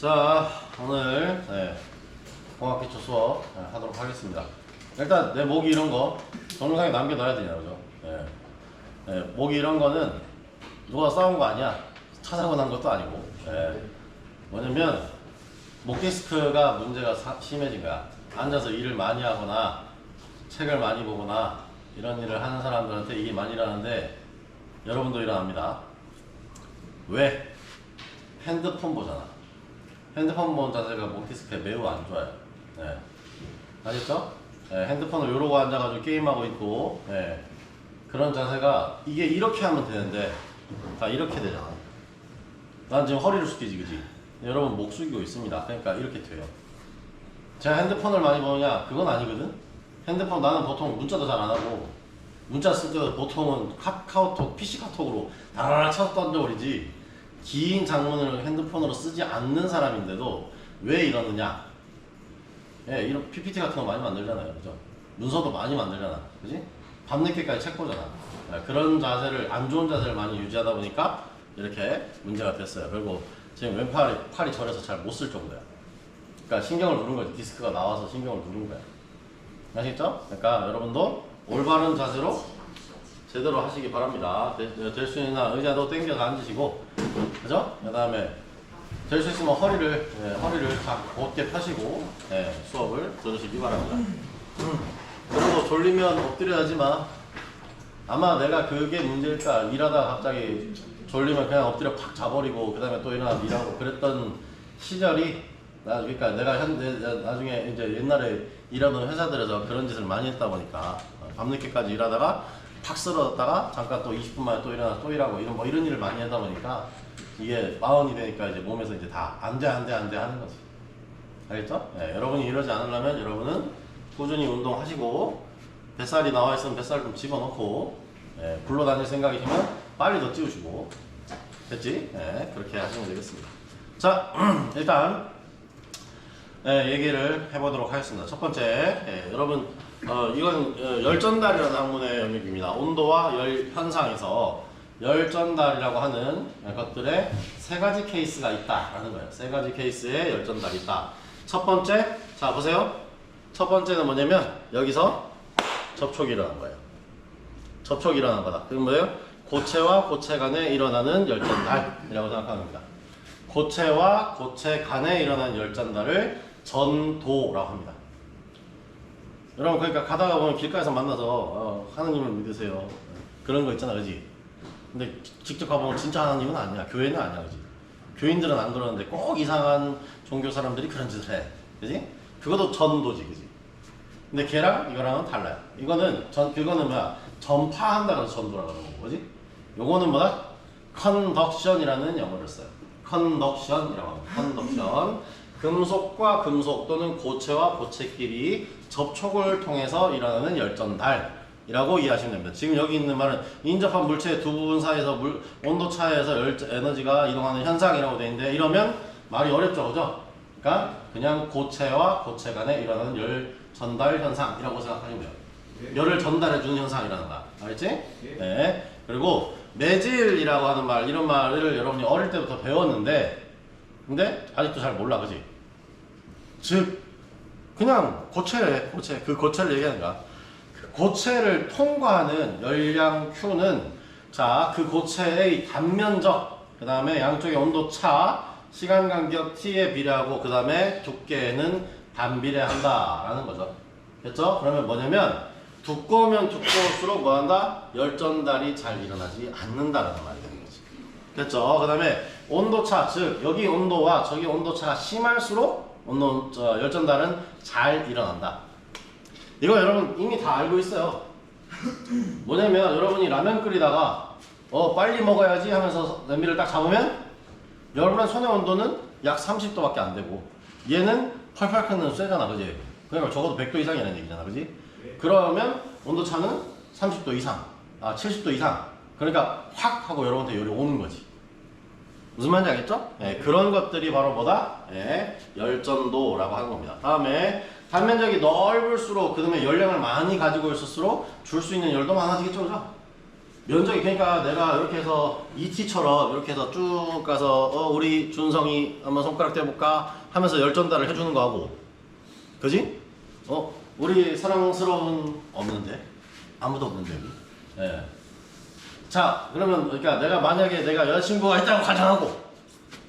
자, 오늘 공학기초 수업 하도록 하겠습니다. 일단 내 모기 이런 거 동영상에 남겨놔야 되냐, 그죠? 모기 이런 거는 누가 싸운 거 아니야. 찾아고 난 것도 아니고. 뭐냐면 목 디스크가 문제가 심해진 거야. 앉아서 일을 많이 하거나 책을 많이 보거나 이런 일을 하는 사람들한테 이게 많이 일어나는데 여러분도 일어납니다. 왜? 핸드폰 보잖아. 핸드폰 보는 자세가 목 디스크에 매우 안 좋아요. 아셨죠? 핸드폰을 이러고 앉아가지고 게임하고 있고, 그런 자세가 이게 이렇게 하면 되는데 다 이렇게 되잖아. 난 지금 허리를 숙이지, 그지? 여러분 목 숙이고 있습니다. 그러니까 이렇게 돼요. 제가 핸드폰을 많이 보느냐? 그건 아니거든. 핸드폰 나는 보통 문자도 잘 안 하고 문자 쓸 때도 보통은 카카오톡, PC 카톡으로 다라라 쳐서 던져버리지. 긴 장문을 핸드폰으로 쓰지 않는 사람인데도 왜 이러느냐? 이런 PPT 같은 거 많이 만들잖아요, 그죠? 문서도 많이 만들잖아, 그지? 밤늦게까지 책 보잖아. 그런 자세를, 안 좋은 자세를 많이 유지하다 보니까 이렇게 문제가 됐어요. 그리고 지금 팔이 저려서 잘 못 쓸 정도야. 그러니까 신경을 누른 거지. 디스크가 나와서 신경을 누른 거야. 아시겠죠? 그러니까 여러분도 올바른 자세로 제대로 하시기 바랍니다. 될 수 있는 한 의자도 당겨서 앉으시고, 그죠? 그 다음에 될 수 있으면 허리를 딱 곧게 펴시고 수업을 들으시기 바랍니다. 그리고 졸리면 엎드려야지 마. 아마 내가 그게 문제일까. 일하다가 갑자기 졸리면 그냥 엎드려 팍 자버리고 그 다음에 또 일어나 일하고 그랬던 시절이 그러니까 내가 나중에 이제 옛날에 일하던 회사들에서 그런 짓을 많이 했다 보니까 밤늦게까지 일하다가 팍 쓰러졌다가 잠깐 또 20분 만에 또 일어나서 또 일하고 이런 일을 많이 하다 보니까 이게 마흔이 되니까 이제 몸에서 이제 다 안 돼 하는 거지. 알겠죠? 여러분이 이러지 않으려면 여러분은 꾸준히 운동하시고 뱃살이 나와 있으면 뱃살 좀 집어넣고 굴러다닐 생각이시면 빨리 더 찌우시고 됐지? 그렇게 하시면 되겠습니다. 자, 일단 얘기를 해보도록 하겠습니다. 첫 번째, 여러분 이건 열전달이라는 학문의 영역입니다. 온도와 열 현상에서 열전달이라고 하는 것들의 세 가지 케이스가 있다라는 거예요. 세 가지 케이스의 열전달이 있다. 첫 번째, 자 보세요. 첫 번째는 뭐냐면 여기서 접촉이 일어난 거예요. 접촉이 일어난 거다. 그건 뭐예요? 고체와 고체 간에 일어나는 열전달이라고 생각하는 겁니다. 고체와 고체 간에 일어나는 열전달을 전도라고 합니다. 여러분 그러니까 가다가 보면 길가에서 만나서 하느님을 믿으세요. 그런 거 있잖아, 그지? 근데 직접 가보면 진짜 하느님은 아니야. 교회는 아니야, 그지? 교인들은 안 그러는데 꼭 이상한 종교 사람들이 그런 짓을 해, 그지? 그것도 전도지, 그지? 근데 걔랑 이거랑은 달라요. 그거는 뭐야? 전파한다 그래서 전도라고 하는 거고, 그지? 요거는 뭐다? 컨덕션이라는 영어를 써요. 컨덕션이라고 합니다. 컨덕션. 금속과 금속 또는 고체와 고체끼리 접촉을 통해서 일어나는 열전달이라고 이해하시면 됩니다. 지금 여기 있는 말은 인접한 물체의 두 부분 사이에서 온도 차이에서 에너지가 이동하는 현상이라고 되어 있는데 이러면 말이 어렵죠, 그죠? 그러니까 그냥 고체와 고체 간에 일어나는 열전달 현상이라고 생각하시면 돼요. 열을 전달해주는 현상이라는 거야. 알겠지? 네. 그리고 매질이라고 하는 말, 이런 말을 여러분이 어릴 때부터 배웠는데 근데 아직도 잘 몰라, 그지? 즉 그냥 고체래. 그 고체를 얘기하는 거야. 그 고체를 통과하는 열량 Q는 자, 그 고체의 단면적, 그 다음에 양쪽의 온도 차, 시간 간격 T에 비례하고 그 다음에 두께는 반비례한다 라는 거죠. 됐죠? 그러면 뭐냐면 두꺼우면 두꺼울수록 뭐한다? 열전달이 잘 일어나지 않는다라는 말이 되는 거지. 됐죠? 그 다음에 온도차, 즉 여기 온도와 저기 온도차가 심할수록 열전달은 잘 일어난다. 이거 여러분 이미 다 알고 있어요. 뭐냐면 여러분이 라면 끓이다가 빨리 먹어야지 하면서 냄비를 딱 잡으면 여러분의 손의 온도는 약 30도밖에 안 되고 얘는 펄펄 끓는 쇠잖아, 그지? 그러니까 적어도 100도 이상이라는 얘기잖아, 그지? 그러면 온도차는 30도 이상, 70도 이상. 그러니까 확 하고 여러분한테 열이 오는 거지. 무슨 말인지 알겠죠? 그런 것들이 바로 뭐다? 열전도라고 하는 겁니다. 다음에 단면적이 넓을수록 그 다음에 열량을 많이 가지고 있을수록 줄 수 있는 열도 많아지겠죠, 그죠? 면적이 그러니까 내가 이렇게 해서 ET처럼 이렇게 해서 쭉 가서 우리 준성이 한번 손가락 대볼까 하면서 열 전달을 해주는 거하고, 그지? 우리 사랑스러운 없는데 아무도 없는데 여기. 예. 자 그러면 그러니까 내가 만약에 내가 여자친구가 있다고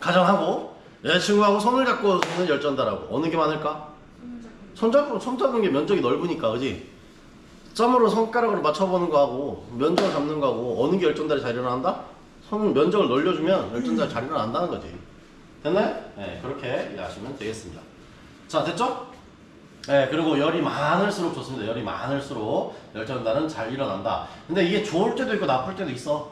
가정하고 여자친구하고 손을 잡고는 열 전달하고 어느 게 많을까? 손 잡은 게 면적이 넓으니까, 그지? 점으로 손가락으로 맞춰보는 거하고 면적을 잡는 거하고 어느 게 열전달이 잘 일어난다? 손 면적을 늘려주면 열전달이 잘 일어난다는 거지. 됐나요? 네, 그렇게 이해하시면 되겠습니다. 자, 됐죠? 네, 그리고 열이 많을수록 좋습니다. 열이 많을수록 열전달은 잘 일어난다. 근데 이게 좋을 때도 있고 나쁠 때도 있어.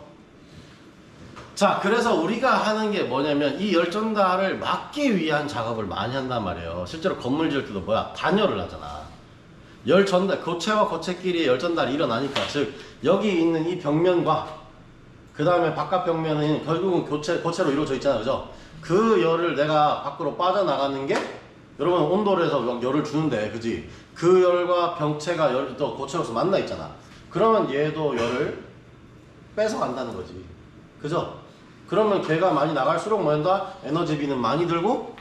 자, 그래서 우리가 하는 게 뭐냐면 이 열전달을 막기 위한 작업을 많이 한단 말이에요. 실제로 건물 지을 때도 뭐야? 단열을 하잖아. 열 전달, 고체와 고체끼리의 열 전달이 일어나니까, 즉 여기 있는 이 벽면과 그 다음에 바깥 벽면은 결국은 고체로 이루어져 있잖아요, 그죠? 그 열을 내가 밖으로 빠져나가는 게 여러분 온도를 해서 열을 주는데, 그지? 그 열과 병체가 또 고체로서 만나 있잖아. 그러면 얘도 열을 뺏어간다는 거지, 그죠? 그러면 걔가 많이 나갈수록 뭐한다? 에너지비는 많이 들고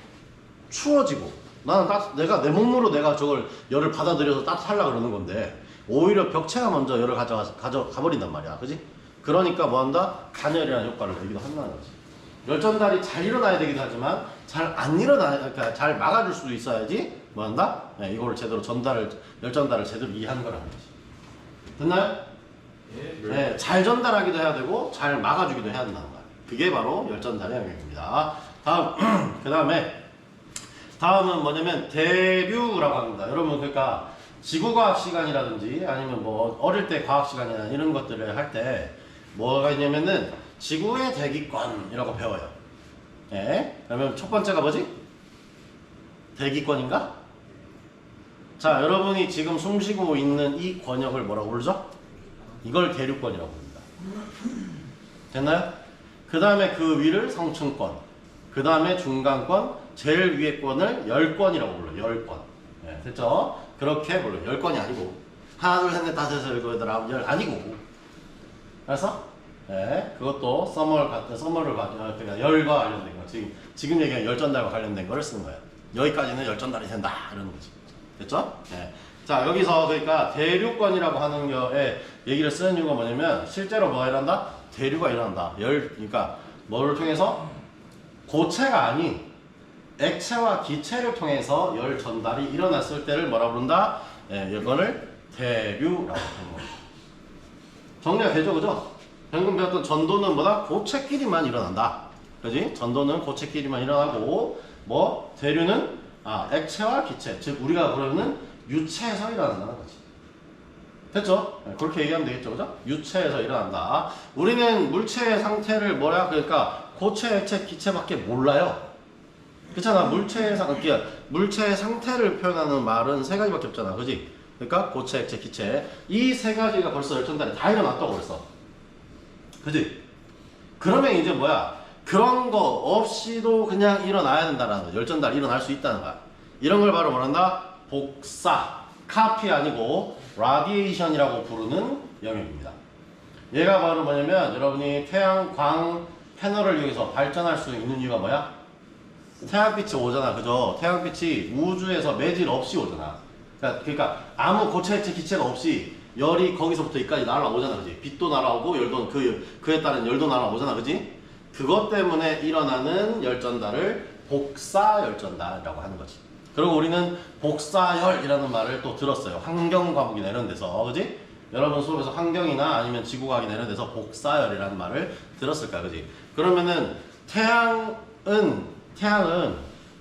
추워지고, 나는 내가 내 몸으로 내가 저걸 열을 받아들여서 따뜻하려고 그러는 건데 오히려 벽체가 먼저 열을 가져가버린단 말이야, 그지? 그러니까 뭐한다? 간열이라는 효과를 내기도 한다는 거지. 열 전달이 잘 일어나야 되기도 하지만 잘 안 그러니까 잘 막아줄 수도 있어야지 뭐한다? 네, 이거를 제대로 열 전달을 제대로 이해하는 거라는 거지. 됐나요? 네, 잘 전달하기도 해야 되고 잘 막아주기도 해야 된다는 거야. 그게 바로 열 전달의 영역입니다. 다음은 뭐냐면 대류라고 합니다. 여러분 그러니까 지구과학 시간이라든지 아니면 뭐 어릴 때 과학 시간이나 이런 것들을 할 때 뭐가 있냐면은 지구의 대기권이라고 배워요. 예? 그러면 첫 번째가 뭐지? 대기권인가? 자, 여러분이 지금 숨쉬고 있는 이 권역을 뭐라고 부르죠? 이걸 대류권이라고 부릅니다. 됐나요? 그 다음에 그 위를 성층권, 그 다음에 중간권, 제일 위에 권을 열권이라고 불러요. 열권. 네, 됐죠? 그렇게 불러요. 열권이 아니고 하나 둘 셋 넷 다섯 여섯 일곱 여덟 아홉 열 아니고. 그래서 네, 그것도 서머를 그러니까 열과 관련된 거. 지금 얘기한 열전달과 관련된 거를 쓰는 거예요. 여기까지는 열전달이 된다 이러는 거지. 됐죠? 네. 자, 여기서 그러니까 대류권이라고 하는 거에 얘기를 쓰는 이유가 뭐냐면 실제로 뭐가 일어난다? 대류가 일어난다. 그러니까 뭐를 통해서? 고체가 아닌 액체와 기체를 통해서 열 전달이 일어났을 때를 뭐라 부른다? 예, 이거를 대류라고 하는 겁니다. 정리가 되죠, 그죠? 방금 배웠던 전도는 뭐다? 고체끼리만 일어난다. 그지? 전도는 고체끼리만 일어나고, 뭐, 대류는, 액체와 기체. 즉, 우리가 부르는 유체에서 일어난다는 거지. 됐죠? 네, 그렇게 얘기하면 되겠죠, 그죠? 유체에서 일어난다. 우리는 물체의 상태를 뭐야? 그러니까, 고체, 액체, 기체밖에 몰라요. 그렇잖아. 물체의 상태를 표현하는 말은 세 가지밖에 없잖아. 그지? 그러니까 고체, 액체, 기체. 이 세 가지가 벌써 열전달이 다 일어났다고 그랬어. 그지? 그러면 이제 뭐야? 그런 거 없이도 그냥 일어나야 된다라는 거야. 열전달이 일어날 수 있다는 거야. 이런 걸 바로 뭐란다? 복사. 카피 아니고 라디에이션이라고 부르는 영역입니다. 얘가 바로 뭐냐면 여러분이 태양광 패널을 이용해서 발전할 수 있는 이유가 뭐야? 태양빛이 오잖아, 그죠? 태양빛이 우주에서 매질 없이 오잖아. 그러니까 아무 고체체 기체가 없이 열이 거기서부터 여기까지 날아오잖아, 그지? 빛도 날아오고 열도 그에 따른 열도 날아오잖아, 그지? 그것 때문에 일어나는 열전달을 복사 열전달이라고 하는 거지. 그리고 우리는 복사열이라는 말을 또 들었어요. 환경 과목이나 이런 데서, 그지? 여러분 수업에서 환경이나 아니면 지구과학이나 이런 데서 복사열이라는 말을 들었을까, 그지? 그러면은 태양은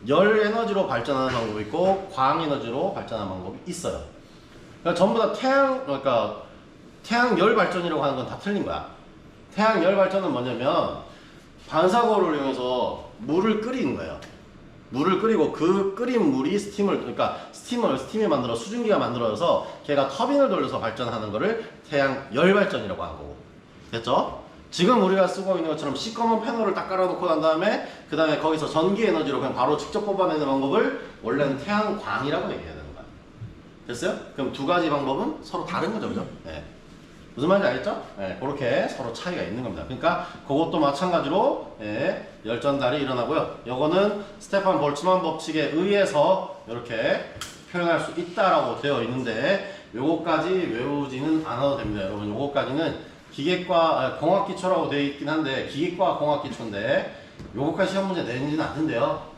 열 에너지로 발전하는 방법이 있고 광 에너지로 발전하는 방법이 있어요. 그러니까 전부 다 그러니까 태양열 발전이라고 하는 건 다 틀린 거야. 태양열 발전은 뭐냐면 반사고를 이용해서 물을 끓이는 거예요. 물을 끓이고 그 끓인 물이 스팀을 만들어 수증기가 만들어져서 걔가 터빈을 돌려서 발전하는 거를 태양열 발전이라고 하는 거고. 됐죠? 지금 우리가 쓰고 있는 것처럼 시꺼먼 패널을 딱 깔아놓고 난 다음에 그 다음에 거기서 전기 에너지로 그냥 바로 직접 뽑아내는 방법을 원래는 태양광이라고 얘기해야 되는 거야. 됐어요? 그럼 두 가지 방법은 서로 다른 거죠, 그죠? 네. 무슨 말인지 알겠죠? 예, 그렇게 서로 차이가 있는 겁니다. 그러니까 그것도 마찬가지로 예, 열전달이 일어나고요. 요거는 스테판 볼츠만 법칙에 의해서 이렇게 표현할 수 있다라고 되어 있는데 요거까지 외우지는 않아도 됩니다. 여러분 요거까지는 기계과 공학기초라고 되어 있긴 한데 기계과 공학기초인데 요거까지 시험 문제 내지는 않는데요.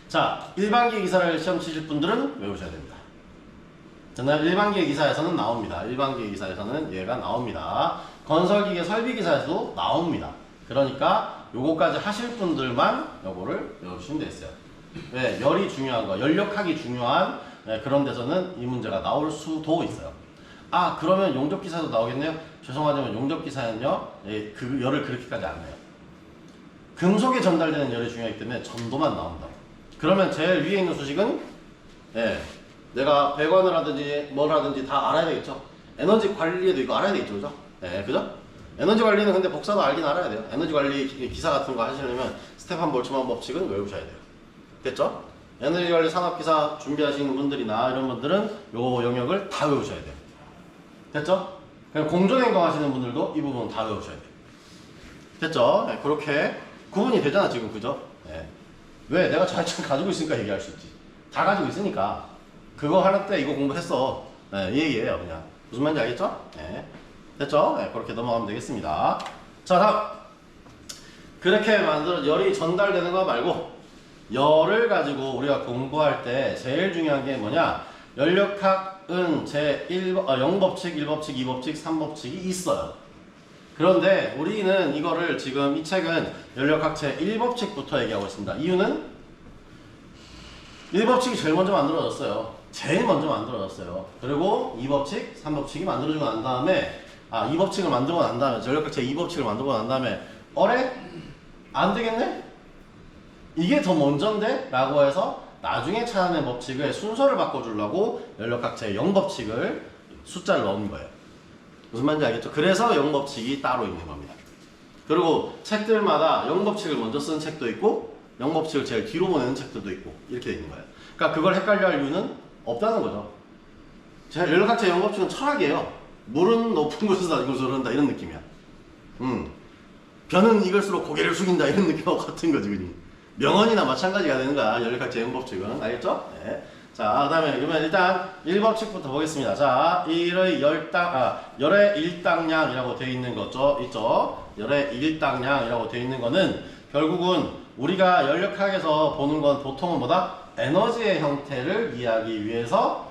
자, 일반기계 기사를 시험 치실 분들은 외우셔야 됩니다. 전날 일반기계 기사에서는 나옵니다. 일반기계 기사에서는 얘가 나옵니다. 건설기계 설비기사에서도 나옵니다. 그러니까 요거까지 하실 분들만 요거를 외우시면 되겠어요. 왜? 열이 중요한 거, 연력학이 중요한 그런 데서는 이 문제가 나올 수도 있어요. 아, 그러면 용접기사도 나오겠네요? 죄송하지만 용접기사는요, 그 열을 그렇게까지 안 내요. 금속에 전달되는 열이 중요하기 때문에 전도만 나온다. 그러면 제일 위에 있는 수식은 예, 내가 배관을 하든지 뭘 하든지 다 알아야 되겠죠. 에너지 관리에도 이거 알아야 되겠죠, 그죠? 예, 그죠? 에너지 관리는 근데 복사도 알긴 알아야 돼요. 에너지 관리 기사 같은 거 하시려면 스테판 볼츠만 법칙은 외우셔야 돼요. 됐죠? 에너지 관리 산업기사 준비하시는 분들이나 이런 분들은 요 영역을 다 외우셔야 돼요. 됐죠? 그냥 공존행동 하시는 분들도 이 부분 다 외우셔야 돼요. 됐죠? 예, 그렇게 구분이 되잖아, 지금, 그죠? 예. 왜? 내가 자격증 가지고 있으니까 얘기할 수 있지. 다 가지고 있으니까. 그거 할 때 이거 공부했어. 네, 이 얘기예요, 그냥. 무슨 말인지 알겠죠? 네. 됐죠? 네, 그렇게 넘어가면 되겠습니다. 자, 다음. 그렇게 만들어, 열이 전달되는 거 말고, 열을 가지고 우리가 공부할 때 제일 중요한 게 뭐냐? 연력학은 제1, 0법칙, 1법칙, 2법칙, 3법칙이 있어요. 그런데 우리는 이거를 지금 이 책은 연력학 제1법칙부터 얘기하고 있습니다. 이유는 1법칙이 제일 먼저 만들어졌어요. 제일 먼저 만들어졌어요. 그리고 2법칙, 3법칙이 만들어지고 난 다음에 2법칙을 만들고 난 다음에 전력학 제2법칙을 만들고 난 다음에 어래? 안 되겠네? 이게 더 먼저인데? 라고 해서 나중에 찾아낸 법칙을 순서를 바꿔주려고 연력학 제0법칙을 숫자를 넣은 거예요. 무슨 말인지 알겠죠? 그래서 0법칙이 따로 있는 겁니다. 그리고 책들마다 0법칙을 먼저 쓰는 책도 있고 0법칙을 제일 뒤로 보내는 책들도 있고 이렇게 돼 있는 거예요. 그러니까 그걸 헷갈려 할 이유는 없다는 거죠. 연력학 제0법칙은 철학이에요. 물은 높은 곳에서 낮은 곳으로 흐른다 이런 느낌이야. 변은 익을수록 고개를 숙인다 이런 느낌하고 같은 거지. 그니 명언이나 마찬가지가 되는 거야. 연력학 제0법칙은. 알겠죠? 네. 자, 그 다음에 그러면 일단 1법칙부터 보겠습니다. 자, 열의 일당량이라고 되어 있는 거죠. 있죠? 열의 일당량이라고 되어 있는 거는 결국은 우리가 연력학에서 보는 건 보통은 뭐다? 에너지의 형태를 이해하기 위해서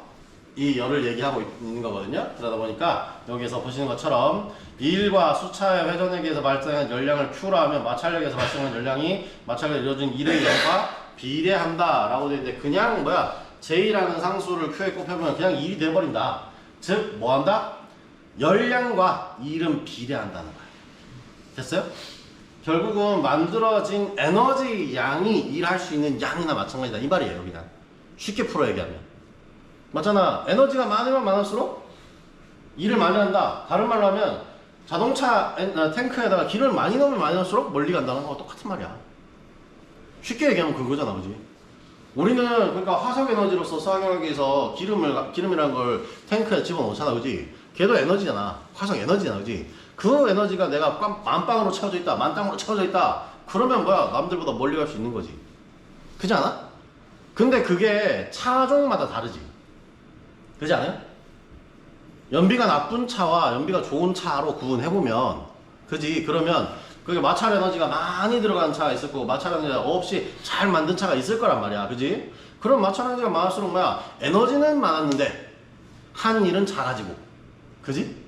이 열을 얘기하고 있는 거거든요. 그러다 보니까 여기서 보시는 것처럼 일과 수차의 회전에 의해서 발생한 열량을 Q라 하면 마찰력에서 발생한 열량이 마찰력에 이루어진 일의 열과 비례한다 라고 되어 있는데 그냥 J라는 상수를 Q에 곱해보면 그냥 1이 돼버린다. 즉 뭐한다? 열량과 일은 비례한다는 거야. 됐어요? 결국은 만들어진 에너지 양이 일할 수 있는 양이나 마찬가지다 이 말이에요. 그냥 쉽게 풀어 얘기하면 맞잖아. 에너지가 많으면 많을수록 일을 많이 한다. 다른 말로 하면 자동차 탱크에다가 기름을 많이 넣으면 많이 넣을수록 멀리 간다는 거 똑같은 말이야. 쉽게 얘기하면 그거잖아, 그지? 우리는 그러니까 화석 에너지로서 수학하기 위해서 기름이라는 걸 탱크에 집어넣잖아, 그지? 걔도 에너지잖아. 화석 에너지잖아, 그지? 그 에너지가 내가 만방으로 채워져 있다, 만땅으로 채워져 있다. 그러면 뭐야? 남들보다 멀리 갈 수 있는 거지. 그렇지 않아? 근데 그게 차종마다 다르지. 그렇지 않아요? 연비가 나쁜 차와 연비가 좋은 차로 구분해보면, 그지? 그러면 그게 마찰 에너지가 많이 들어간 차가 있을 거고 마찰 에너지가 없이 잘 만든 차가 있을 거란 말이야. 그지? 그럼 마찰 에너지가 많을수록 뭐야? 에너지는 많았는데 한 일은 작아지고. 그지?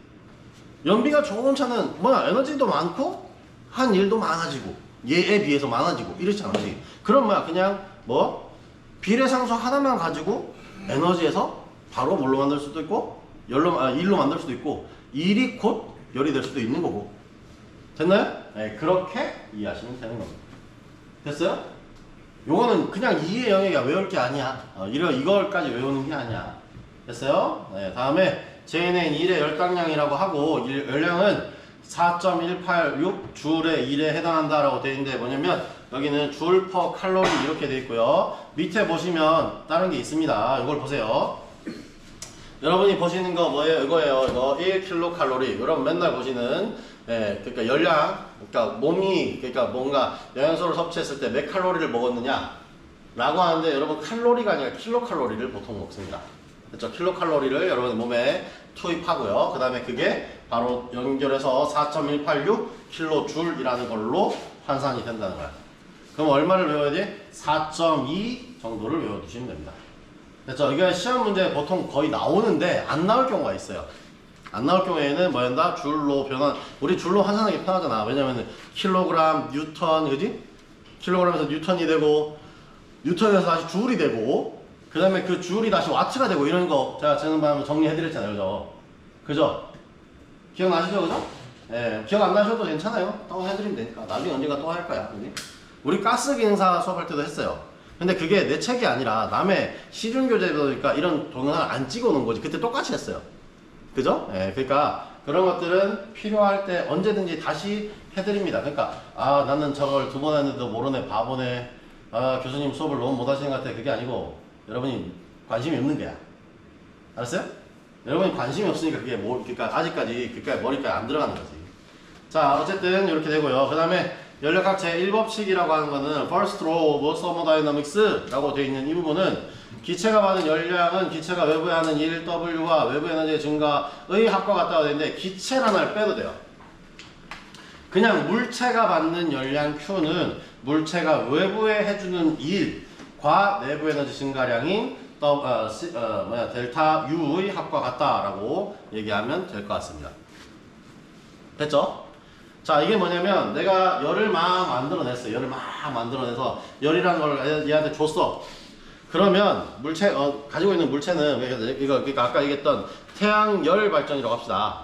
연비가 좋은 차는 뭐야? 에너지도 많고 한 일도 많아지고 얘에 비해서 많아지고 이렇잖아. 그지? 그럼 뭐야? 그냥 비례상수 하나만 가지고 에너지에서 바로 뭘로 만들 수도 있고 일로 만들 수도 있고 일이 곧 열이 될 수도 있는 거고. 됐나요? 네, 그렇게 이해하시면 되는 겁니다. 됐어요? 요거는 그냥 이해 영역이야. 외울 게 아니야. 이걸까지 외우는 게 아니야. 됐어요? 네, 다음에 JNN 1의 열당량이라고 하고 열량은 4.186 줄의 1에 해당한다라고 되어 있는데 뭐냐면 여기는 줄 퍼 칼로리 이렇게 되어 있고요. 밑에 보시면 다른 게 있습니다. 이걸 보세요. 여러분이 보시는 거 뭐예요? 이거예요. 이거 1kcal. 여러분 맨날 보시는 그러니까 열량, 그러니까 몸이 그러니까 뭔가 영양소를 섭취했을 때 몇 칼로리를 먹었느냐 라고 하는데 여러분 칼로리가 아니라 킬로칼로리를 보통 먹습니다. 그렇죠? 킬로칼로리를 여러분 몸에 투입하고요. 그 다음에 그게 바로 연결해서 4.186kJ이라는 걸로 환산이 된다는 거야. 그럼 얼마를 외워야 돼? 4.2 정도를 외워두시면 됩니다. 그렇죠? 이게 시험 문제 보통 거의 나오는데 안 나올 경우가 있어요. 안 나올 경우에는 뭐였나? 줄로 변환. 우리 줄로 환산하기 편하잖아. 왜냐면은 킬로그램, 뉴턴, 그지? 킬로그램에서 뉴턴이 되고, 뉴턴에서 다시 줄이 되고, 그 다음에 그 줄이 다시 와트가 되고, 이런 거 제가 지난번에 정리해드렸잖아요. 그죠? 그죠? 기억나시죠? 그죠? 예, 기억 안 나셔도 괜찮아요. 또 해드리면 되니까. 나중에 언젠가 또 할 거야. 그지? 우리 가스기능사 수업할 때도 했어요. 근데 그게 내 책이 아니라 남의 시중교재니까 이런 동영상을 안 찍어 놓은 거지. 그때 똑같이 했어요. 그죠? 예, 그러니까 그런 것들은 필요할 때 언제든지 다시 해드립니다. 그러니까 아 나는 저걸 2번 했는데도 모르네 바보네. 아 교수님 수업을 너무 못하시는 것 같아. 그게 아니고 여러분이 관심이 없는 거야. 알았어요? 여러분이 관심이 없으니까 그게 뭐 그러니까 아직까지 그러니까 머리까지 안 들어가는 거지. 자 어쨌든 이렇게 되고요. 그 다음에 연력학 제1법칙이라고 하는 거는 First Law of Thermodynamics라고 되어 있는 이 부분은 기체가 받은 열량은 기체가 외부에 하는 1W와 외부 에너지의 증가의 합과 같다고 되어 있는데 기체라는 말 빼도 돼요. 그냥 물체가 받는 열량 Q는 물체가 외부에 해주는 1과 내부 에너지 증가량인 델타 U의 합과 같다라고 얘기하면 될 것 같습니다. 됐죠? 자 이게 뭐냐면 내가 열을 막 만들어냈어. 열을 막 만들어내서 열이라는 걸 얘한테 줬어. 그러면 물체 가지고 있는 물체는 이거 그러니까 아까 얘기했던 태양열 발전이라고 합시다.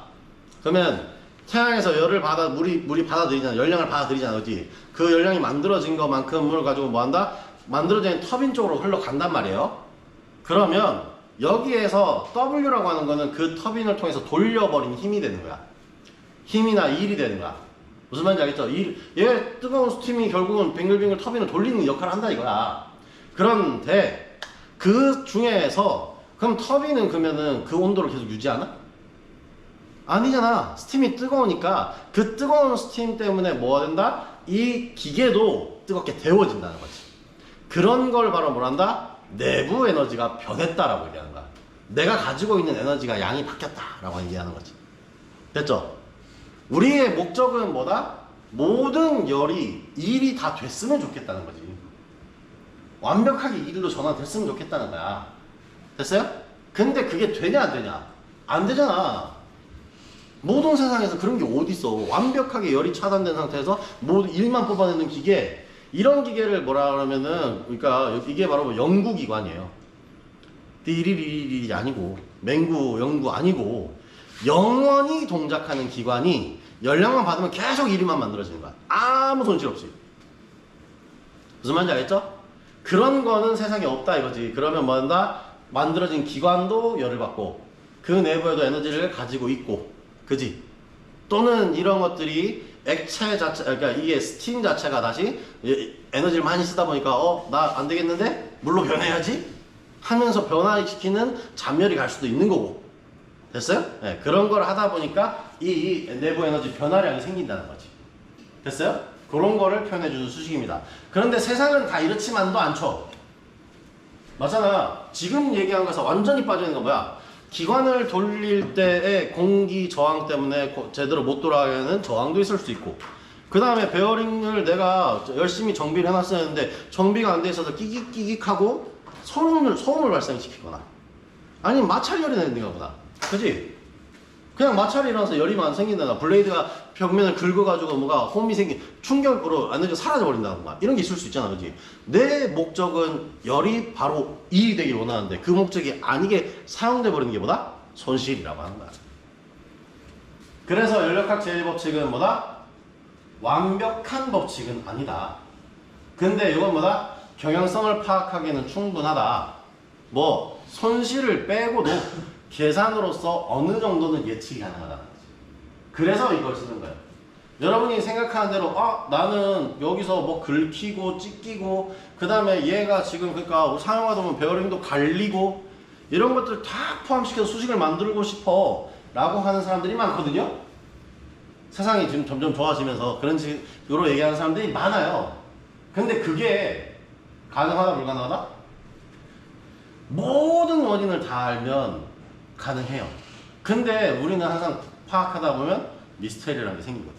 그러면 태양에서 열을 받아 물이 받아들이잖아. 열량을 받아들이잖아. 그렇지? 그 열량이 만들어진 것만큼 물을 가지고 뭐 한다? 만들어진 터빈 쪽으로 흘러간단 말이에요. 그러면 여기에서 W라고 하는 거는 그 터빈을 통해서 돌려버린 힘이 되는 거야. 힘이나 일이 되는 거야. 무슨 말인지 알겠죠? 얘 뜨거운 스팀이 결국은 빙글빙글 터빈을 돌리는 역할을 한다 이거야. 그런데 그 중에서 그럼 터빈은 그러면은 그 온도를 계속 유지하나? 아니잖아. 스팀이 뜨거우니까 그 뜨거운 스팀 때문에 뭐가 된다? 이 기계도 뜨겁게 데워진다는 거지. 그런 걸 바로 뭐란다? 내부 에너지가 변했다라고 얘기하는 거야. 내가 가지고 있는 에너지가 양이 바뀌었다라고 얘기하는 거지. 됐죠? 우리의 목적은 뭐다? 모든 열이 일이 다 됐으면 좋겠다는 거지. 완벽하게 일로 전환됐으면 좋겠다는 거야. 됐어요? 근데 그게 되냐 안 되냐? 안 되잖아. 모든 세상에서 그런 게 어딨어. 완벽하게 열이 차단된 상태에서 모든 일만 뽑아내는 기계, 이런 기계를 뭐라 그러면은 그러니까 이게 바로 뭐 연구기관이에요. 띠리리리리 아니고 맹구 연구 아니고 영원히 동작하는 기관이 열량만 받으면 계속 일만 만들어지는 거야. 아무 손실 없이. 무슨 말인지 알겠죠? 그런 거는 세상에 없다 이거지. 그러면 뭐 한다? 만들어진 기관도 열을 받고 그 내부에도 에너지를 가지고 있고, 그지? 또는 이런 것들이 액체 자체, 그러니까 이게 스팀 자체가 다시 에너지를 많이 쓰다 보니까 나 안 되겠는데? 물로 변해야지? 하면서 변화시키는 잔열이 갈 수도 있는 거고. 됐어요? 네, 그런 걸 하다 보니까 이 내부 에너지 변화량이 생긴다는 거지. 됐어요? 그런 거를 표현해주는 수식입니다. 그런데 세상은 다 이렇지만도 않죠. 맞잖아. 지금 얘기한 거에서 완전히 빠져있는 건 뭐야? 기관을 돌릴 때의 공기 저항 때문에 제대로 못 돌아가게 하는 저항도 있을 수 있고, 그 다음에 베어링을 내가 열심히 정비를 해놨어야 했는데 정비가 안 돼 있어서 끼깃끼깃하고 소음을 발생시키거나 아니면 마찰열이 내는가 보다. 그지? 그냥 마찰이 일어나서 열이만 생긴다나 블레이드가 벽면을 긁어가지고 뭐가 홈이 생긴 충격으로 에너지가 사라져버린다던가 이런 게 있을 수 있잖아. 그지? 내 목적은 열이 바로 일이 되길 원하는데 그 목적이 아니게 사용돼 버리는 게 뭐다? 손실이라고 하는 거야. 그래서 연력학 제1법칙은 뭐다? 완벽한 법칙은 아니다. 근데 이건 뭐다? 경향성을 파악하기에는 충분하다. 뭐 손실을 빼고도 계산으로서 어느 정도는 예측이 가능하다는 거지. 그래서 이걸 쓰는 거예요. 여러분이 생각하는 대로 나는 여기서 뭐 긁히고 찢기고 그 다음에 얘가 지금 그러니까 사용하다 보면 베어링도 갈리고 이런 것들 다 포함시켜서 수식을 만들고 싶어 라고 하는 사람들이 많거든요. 세상이 지금 점점 좋아지면서 그런 식으로 얘기하는 사람들이 많아요. 근데 그게 가능하다 불가능하다? 모든 원인을 다 알면 가능해요. 근데 우리는 항상 파악하다 보면 미스테리라는 게 생기거든.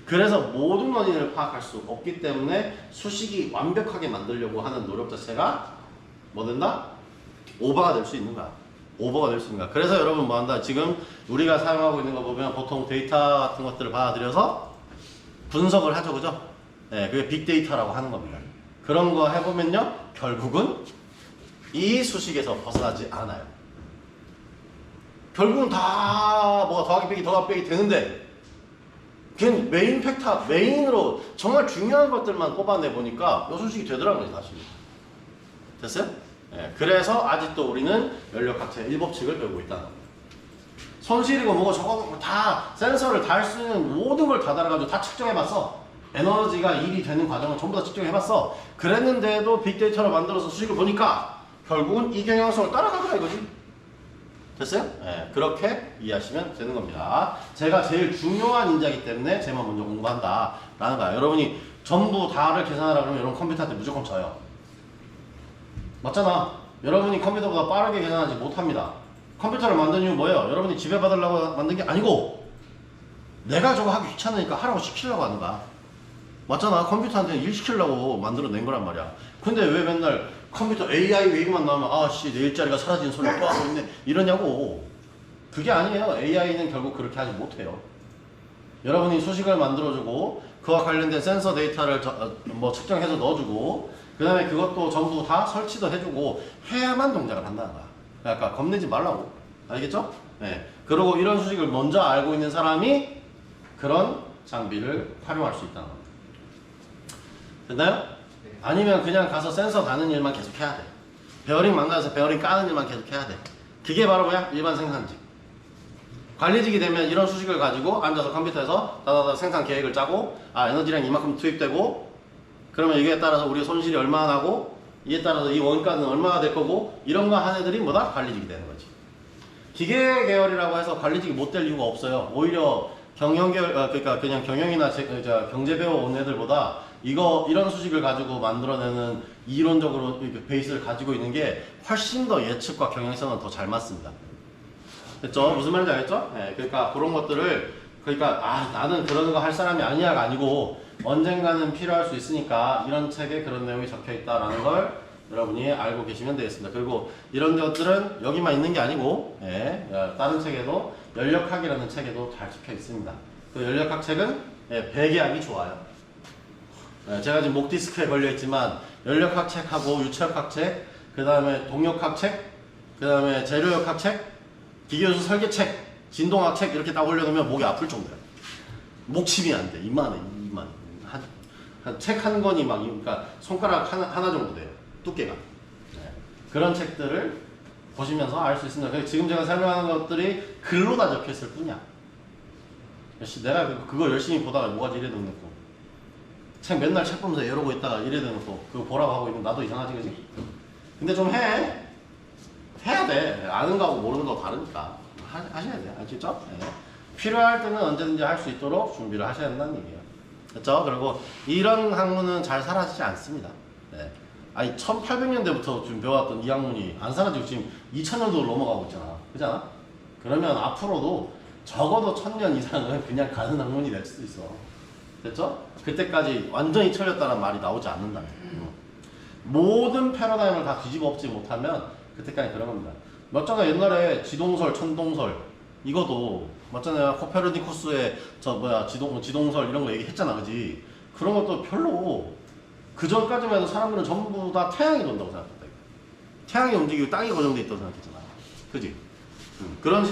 그래서 모든 원인을 파악할 수 없기 때문에 수식이 완벽하게 만들려고 하는 노력 자체가 뭐 된다? 오버가 될 수 있는 거야. 오버가 될 수 있는 거야. 그래서 여러분 뭐 한다? 지금 우리가 사용하고 있는 거 보면 보통 데이터 같은 것들을 받아들여서 분석을 하죠. 그죠? 네, 그게 빅데이터라고 하는 겁니다. 그런 거 해보면요. 결국은 이 수식에서 벗어나지 않아요. 결국은 다 뭐가 더하기 빼기 더하기 빼기 되는데 그냥 메인 팩터, 메인으로 정말 중요한 것들만 뽑아내 보니까 이 수식이 되더라고요. 다시. 됐어요? 네, 그래서 아직도 우리는 연력학체 1법칙을 배우고 있다는 겁니다. 손실이고 뭐고 저거 다 센서를 달 수 있는 모든 걸 다 달아가지고 다 측정해봤어. 에너지가 일이 되는 과정을 전부 다 측정해봤어. 그랬는데도 빅데이터를 만들어서 수식을 보니까 결국은 이 경향성을 따라가더라 이거지. 됐어요? 네, 그렇게 이해하시면 되는 겁니다. 제가 제일 중요한 인자이기 때문에 쟤만 먼저 공부한다 라는 거야. 여러분이 전부 다를 계산하라 그러면 여러분 컴퓨터한테 무조건 져요. 맞잖아. 여러분이 컴퓨터보다 빠르게 계산하지 못합니다. 컴퓨터를 만든 이유 뭐예요? 여러분이 집에 받으려고 만든 게 아니고 내가 저거 하기 귀찮으니까 하라고 시키려고 하는 거야. 맞잖아. 컴퓨터한테 일 시키려고 만들어낸 거란 말이야. 근데 왜 맨날 컴퓨터 AI 얘기만 나오면 아씨 내 일자리가 사라진 소리가 또 하고 있네 이러냐고. 그게 아니에요. AI는 결국 그렇게 하지 못해요. 여러분이 수식을 만들어주고 그와 관련된 센서 데이터를 뭐 측정해서 넣어주고 그 다음에 그것도 전부 다 설치도 해주고 해야만 동작을 한다는 거야. 그러니까 겁내지 말라고. 알겠죠? 네. 그리고 이런 수식을 먼저 알고 있는 사람이 그런 장비를 활용할 수 있다는 겁니다. 됐나요? 아니면 그냥 가서 센서 다는 일만 계속 해야 돼. 베어링 망가져서 베어링 까는 일만 계속 해야 돼. 그게 바로 뭐야? 일반 생산직. 관리직이 되면 이런 수식을 가지고 앉아서 컴퓨터에서 다다다 생산 계획을 짜고 에너지량 이만큼 투입되고 그러면 이게 따라서 우리 손실이 얼마나 나고 이에 따라서 이 원가는 얼마나 될 거고 이런 거 하는 애들이 뭐다? 관리직이 되는 거지. 기계 계열이라고 해서 관리직이 못 될 이유가 없어요. 오히려 경영 계열, 그러니까 그냥 경영이나 경제 배워 온 애들보다 이런 수식을 가지고 만들어내는 이론적으로 베이스를 가지고 있는 게 훨씬 더 예측과 경영성은 더 잘 맞습니다. 됐죠? 무슨 말인지 알겠죠? 네, 그러니까 그런 것들을 그러니까 나는 그런 거 할 사람이 아니야가 아니고 언젠가는 필요할 수 있으니까 이런 책에 그런 내용이 적혀 있다라는 걸 여러분이 알고 계시면 되겠습니다. 그리고 이런 것들은 여기만 있는 게 아니고 다른 책에도 연력학이라는 책에도 잘 적혀 있습니다. 그 연력학 책은 배계하기 좋아요. 제가 지금 목 디스크에 걸려 있지만 연력학 책하고 유체역학 책, 그 다음에 동력학 책, 그 다음에 재료역학 책, 기계요소 설계 책, 진동학 책 이렇게 딱 올려놓으면 목이 아플 정도야. 목침이 안 돼. 이만해. 한 책 한 권이 막 그러니까 손가락 하나 정도 돼요. 두께가. 그런 책들을 보시면서 알 수 있습니다. 지금 제가 설명하는 것들이 글로 다 적혀 있을 뿐이야. 내가 그거 열심히 보다가 뭐가 이래 놓고 책 맨날 책 보면서 이러고 있다가 이래 놓고 그거 보라고 하고 있는 나도 이상하지 그지? 근데 좀 해야 돼. 아는 거하고 모르는 거 다르니까 하셔야 돼. 아시죠? 필요할 때는 언제든지 할 수 있도록 준비를 하셔야 된다는 얘기예요. 그렇죠? 그리고 이런 학문은 잘 사라지지 않습니다. 아니 1800년대부터 지금 배워왔던 이 학문이 안 사라지고 지금 2000년도로 넘어가고 있잖아. 그잖아? 그러면 앞으로도 적어도 1000년 이상은 그냥 가는 학문이 될 수도 있어. 됐죠? 그때까지 완전히 틀렸다는 말이 나오지 않는다. 모든 패러다임을 다 뒤집어 엎지 못하면 그때까지 그런 겁니다. 맞잖아. 옛날에 지동설, 천동설 이거도 맞잖아요. 코페르니쿠스의 지동설 이런 거 얘기했잖아. 그지? 그런 것도 별로 그 전까지만 해도 사람들은 전부 다 태양이 돈다고 생각했다. 태양이 움직이고 땅이 고정돼 있다고 생각했잖아. 그지? 그런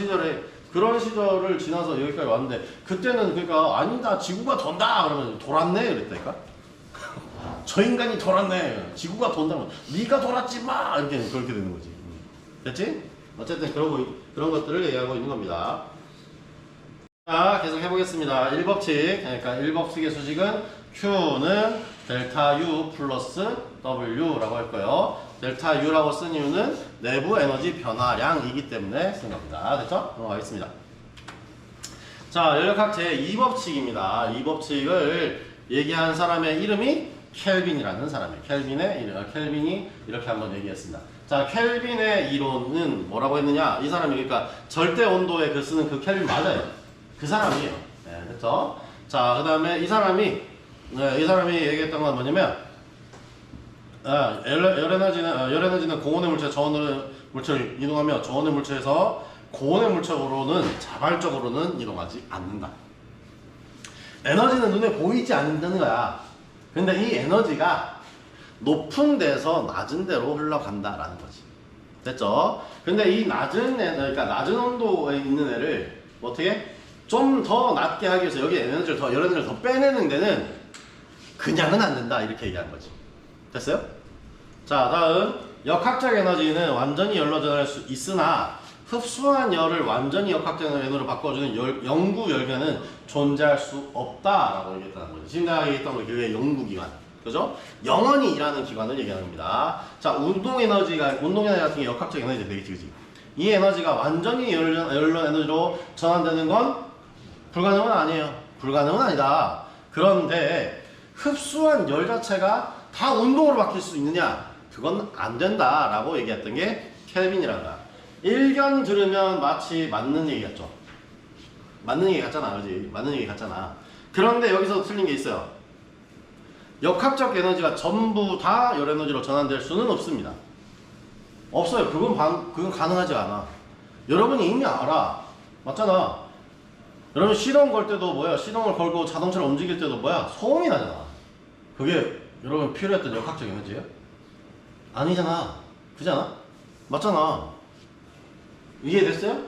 시절을 지나서 여기까지 왔는데 그때는 그러니까 아니다 지구가 돈다 그러면 돌았네 그랬다니까. 저 인간이 돌았네. 지구가 돈다면 네가 돌았지 마 이렇게 그렇게 되는 거지. 됐지? 어쨌든 그런 것들을 얘기하고 있는 겁니다. 자, 계속 해보겠습니다. 1법칙. 그러니까 1법칙의 수식은 Q는 델타 U 플러스 W라고 할 거예요. 델타 U라고 쓴 이유는 내부 에너지 변화량이기 때문에 쓴 겁니다. 됐죠? 넘어가겠습니다. 자, 연력학 제2법칙입니다. 이 법칙을 얘기한 사람의 이름이 켈빈이라는 사람이에요. 켈빈이 이렇게 한번 얘기했습니다. 자, 켈빈의 이론은 뭐라고 했느냐? 이 사람이 그러니까 절대 온도에 그 쓰는 그 켈빈 맞아요. 그 사람이에요. 네, 됐죠? 자, 그 다음에 이 사람이 얘기했던 건 뭐냐면, 열 에너지는 고온의 물체, 저온의 물체를 이동하며 저온의 물체에서 고온의 물체로는 자발적으로는 이동하지 않는다. 에너지는 눈에 보이지 않는다는 거야. 근데 이 에너지가 높은 데서 낮은 데로 흘러간다라는 거지. 됐죠? 근데 이 그러니까 낮은 온도에 있는 애를 어떻게 좀 더 낮게 하기 위해서 여기 열 에너지를 더 빼내는 데는 그냥은 안 된다. 이렇게 얘기한 거지. 됐어요? 자, 다음 역학적 에너지는 완전히 열로 전할 수 있으나 흡수한 열을 완전히 역학적 에너지로 바꿔주는 영구 열변은 존재할 수 없다라고 얘기했다는 거죠. 지금 내가 얘기했던 거 그게 영구기관, 그죠? 영원히 일하는 기관을 얘기하는 겁니다. 자, 운동 에너지 같은 게 역학적 에너지가 되겠지, 그지? 이 에너지가 완전히 열로 에너지로 전환되는 건 불가능은 아니에요. 불가능은 아니다. 그런데 흡수한 열 자체가 다 운동으로 바뀔 수 있느냐? 그건 안 된다라고 얘기했던 게 켈빈이란다. 일견 들으면 마치 맞는 얘기 같죠? 맞는 얘기 같잖아, 그지? 맞는 얘기 같잖아. 그런데 여기서 틀린 게 있어요. 역학적 에너지가 전부 다 열 에너지로 전환될 수는 없습니다. 없어요. 그건 가능하지 않아. 여러분이 이미 알아. 맞잖아. 여러분 시동 걸 때도 뭐야? 시동을 걸고 자동차를 움직일 때도 뭐야? 소음이 나잖아. 그게 여러분 필요했던 역학적 에너지예요? 아니잖아. 그잖아? 맞잖아. 이해됐어요?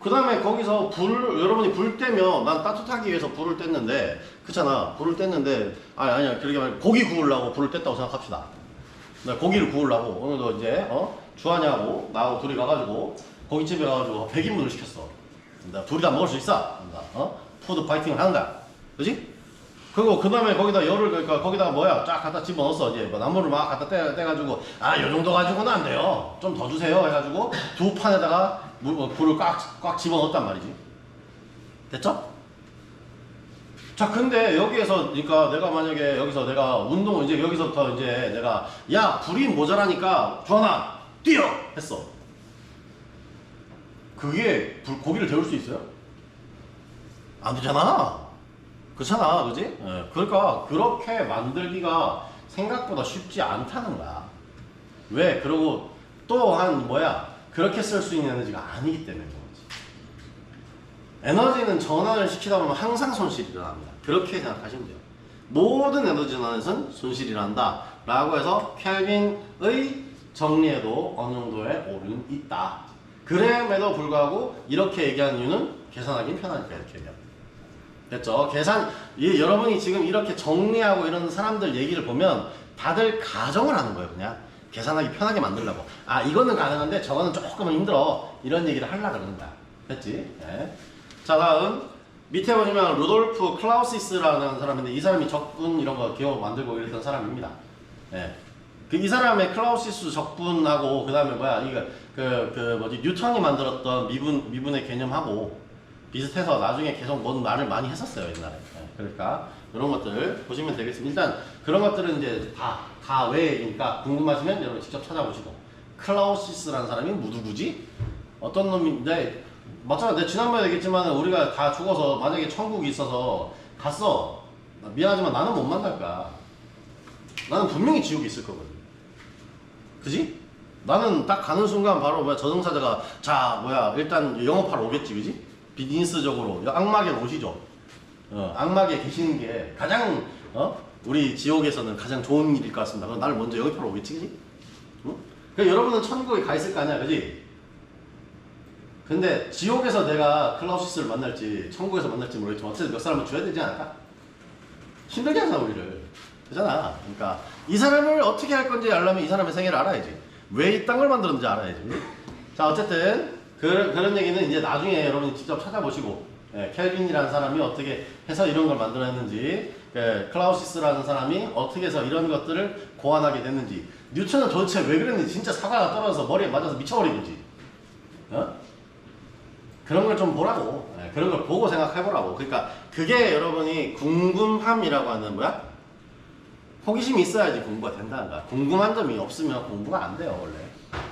그 다음에 거기서 여러분이 불 떼면 난 따뜻하기 위해서 불을 뗐는데, 그렇잖아. 불을 뗐는데, 아니야. 그러게 말고 고기 구우려고 불을 뗐다고 생각합시다. 나 고기를 구우려고 오늘도 이제, 주한이하고 나하고 둘이 가가지고 고깃집에 가가지고 100인분을 시켰어. 둘이 다 먹을 수 있어. 푸드 파이팅을 하는 거야. 그지? 그리고 그 다음에 거기다 그러니까 거기다가 뭐야? 쫙 갖다 집어넣었어. 이제 뭐 나무를 막 갖다 떼가지고, 요 정도 가지고는 안 돼요. 좀 더 주세요. 해가지고 두 판에다가 불을 꽉 집어넣었단 말이지. 됐죠? 자, 근데 여기에서, 그러니까 내가 만약에 여기서 내가 운동을 이제 여기서부터 이제 내가, 야, 불이 모자라니까 주하나 뛰어! 했어. 그게 고기를 데울 수 있어요? 안 되잖아. 그렇잖아, 그지? 예, 그러니까 그렇게 만들기가 생각보다 쉽지 않다는 거야. 왜? 그리고 또한 그렇게 쓸 수 있는 에너지가 아니기 때문에 그런 거지. 에너지는 전환을 시키다 보면 항상 손실이 일어납니다. 그렇게 생각하시면 돼요. 모든 에너지 전환에선 손실이 일어난다 라고 해서 켈빈의 정리에도 어느 정도의 오류는 있다. 그럼에도 불구하고 이렇게 얘기하는 이유는 계산하기 편하니까 이렇게 얘기합니다. 됐죠? 여러분이 지금 이렇게 정리하고 이런 사람들 얘기를 보면 다들 가정을 하는 거예요, 그냥. 계산하기 편하게 만들려고. 이거는 가능한데 저거는 조금은 힘들어. 이런 얘기를 하려고 그러는 거야. 됐지? 네. 자, 다음. 밑에 보시면 루돌프 클라우시스라는 사람인데 이 사람이 적분 이런 거 기억 만들고 이랬던 사람입니다. 네. 이 사람의 클라우시스 적분하고 그 다음에 뉴턴이 만들었던 미분의 개념하고 비슷해서 나중에 계속 뭔 말을 많이 했었어요, 옛날에. 네, 그러니까 이런 것들 보시면 되겠습니다. 일단 그런 것들은 이제 다 외니까 궁금하시면 여러분 직접 찾아보시고. 클라우시스라는 사람이 누구지? 어떤 놈인데, 맞잖아. 내가 지난번에 얘기했지만 우리가 다 죽어서 만약에 천국이 있어서 갔어. 미안하지만 나는 못 만날 거야. 나는 분명히 지옥이 있을 거거든. 그지? 나는 딱 가는 순간 바로 저승사자가 일단 영업하러 오겠지, 그지? 비즈니스적으로 악마계 오시죠. 악마계 계시는 게 가장 우리 지옥에서는 가장 좋은 일일 것 같습니다. 그럼 나를 먼저 영업하러 오겠지, 그지? 응? 그러니까 여러분은 천국에 가 있을 거 아니야, 그지? 근데 지옥에서 내가 클라우시스를 만날지 천국에서 만날지 모르겠지만 어쨌든 몇 사람을 줘야 되지 않을까? 힘들게 하잖아, 우리를. 그잖아. 그러니까 이 사람을 어떻게 할 건지 알려면 이 사람의 생애를 알아야지. 왜 이 땅을 만들었는지 알아야지. 자, 어쨌든 그런 얘기는 이제 나중에 여러분이 직접 찾아보시고, 켈빈이라는 사람이 어떻게 해서 이런 걸 만들어냈는지 클라우시스라는 사람이 어떻게 해서 이런 것들을 고안하게 됐는지, 뉴턴은 도대체 왜 그랬는지 진짜 사과가 떨어져서 머리에 맞아서 미쳐버리는지, 그런 걸 좀 보라고. 그런 걸 보고 생각해보라고. 그러니까 그게 여러분이 궁금함이라고 하는 뭐야? 호기심이 있어야지 공부가 된다는 거야. 궁금한 점이 없으면 공부가 안 돼요, 원래.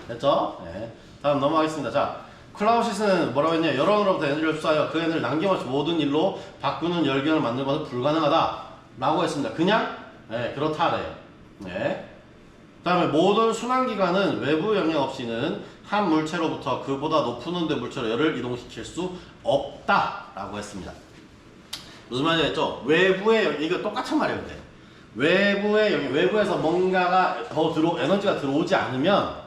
됐죠? 네. 다음 넘어가겠습니다. 자, 클라우시스는 뭐라고 했냐? 여러 언어로부터 에너지를 흡수하여 그 에너지를 남김없이 모든 일로 바꾸는 열기를 만드는 것은 불가능하다 라고 했습니다. 그냥 그렇다래요. 네. 그 다음에 모든 순환기관은 외부 영향 없이는 한 물체로부터 그보다 높은 온도의 물체로 열을 이동시킬 수 없다 라고 했습니다. 무슨 말인지 알겠죠? 외부의 이거 똑같은 말이에요. 근데 외부의 영향, 외부에서 뭔가가 더 에너지가 들어오지 않으면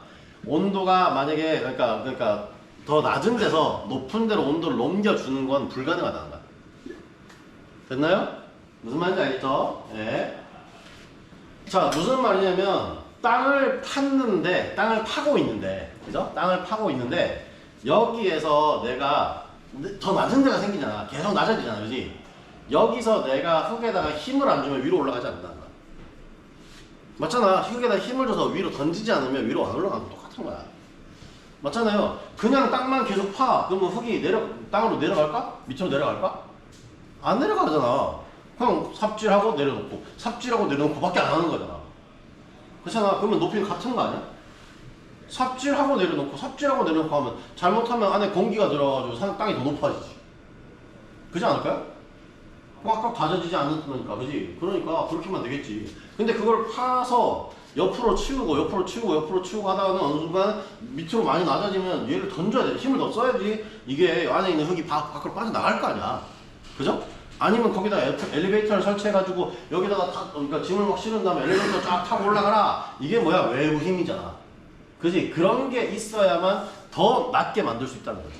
온도가 만약에 그러니까 더 낮은 데서 높은 데로 온도를 넘겨주는 건 불가능하다는 거야. 됐나요? 무슨 말인지 알겠죠? 네. 자, 무슨 말이냐면 땅을 파고 있는데, 그죠? 땅을 파고 있는데 여기에서 내가 더 낮은 데가 생기잖아. 계속 낮아지잖아, 그지? 여기서 내가 흙에다가 힘을 안 주면 위로 올라가지 않는다는 거야. 맞잖아. 흙에다 힘을 줘서 위로 던지지 않으면 위로 안 올라가는 거 똑같은 거야. 맞잖아요. 그냥 땅만 계속 파. 그러면 흙이 땅으로 내려갈까? 밑으로 내려갈까? 안 내려가잖아. 그냥 삽질하고 내려놓고, 삽질하고 내려놓고 밖에 안 하는 거잖아. 그렇잖아. 그러면 높이는 같은 거 아니야? 삽질하고 내려놓고, 삽질하고 내려놓고 하면 잘못하면 안에 공기가 들어가지고 땅이 더 높아지지. 그렇지 않을까요? 꽉꽉 다져지지 않는다니까, 그지? 그러니까 그렇게만 되겠지. 근데 그걸 파서 옆으로 치우고 하다가는 어느 순간 밑으로 많이 낮아지면 얘를 던져야 돼. 힘을 더 써야지 이게 안에 있는 흙이 밖으로 빠져나갈 거 아니야. 그죠? 아니면 거기다 엘리베이터를 설치해가지고 여기다가 그러니까 짐을 막 실은 다음에 엘리베이터 쫙 타고 올라가라. 이게 뭐야? 외부 힘이잖아. 그지? 그런 게 있어야만 더 낮게 만들 수 있다는 거지.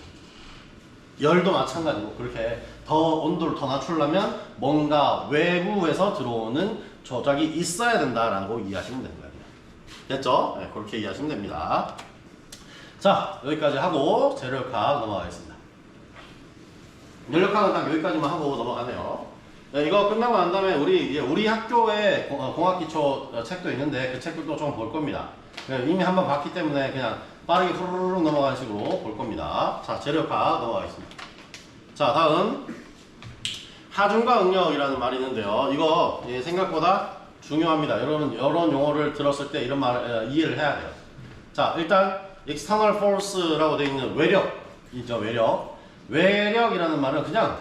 열도 마찬가지고 그렇게 더 온도를 더 낮추려면 뭔가 외부에서 들어오는 조작이 있어야 된다라고 이해하시면 되는 거예요. 됐죠? 네, 그렇게 이해하시면 됩니다. 자, 여기까지 하고 재료역학 넘어가겠습니다. 연력학은 딱 여기까지만 하고 넘어가네요. 네, 이거 끝나고 난 다음에 우리 학교에 공학기초 책도 있는데 그 책도 또 좀 볼 겁니다. 이미 한번 봤기 때문에 그냥 빠르게 후루룩 넘어가는 식으로 볼 겁니다. 자, 재료역학 넘어가겠습니다. 자, 다음 하중과 응력이라는 말이 있는데요. 이거 생각보다 중요합니다. 여러분 이런 용어를 들었을 때 이런 말 이해를 해야 돼요. 자, 일단 external force라고 되어 있는 외력이죠. 외력이라는 말은 그냥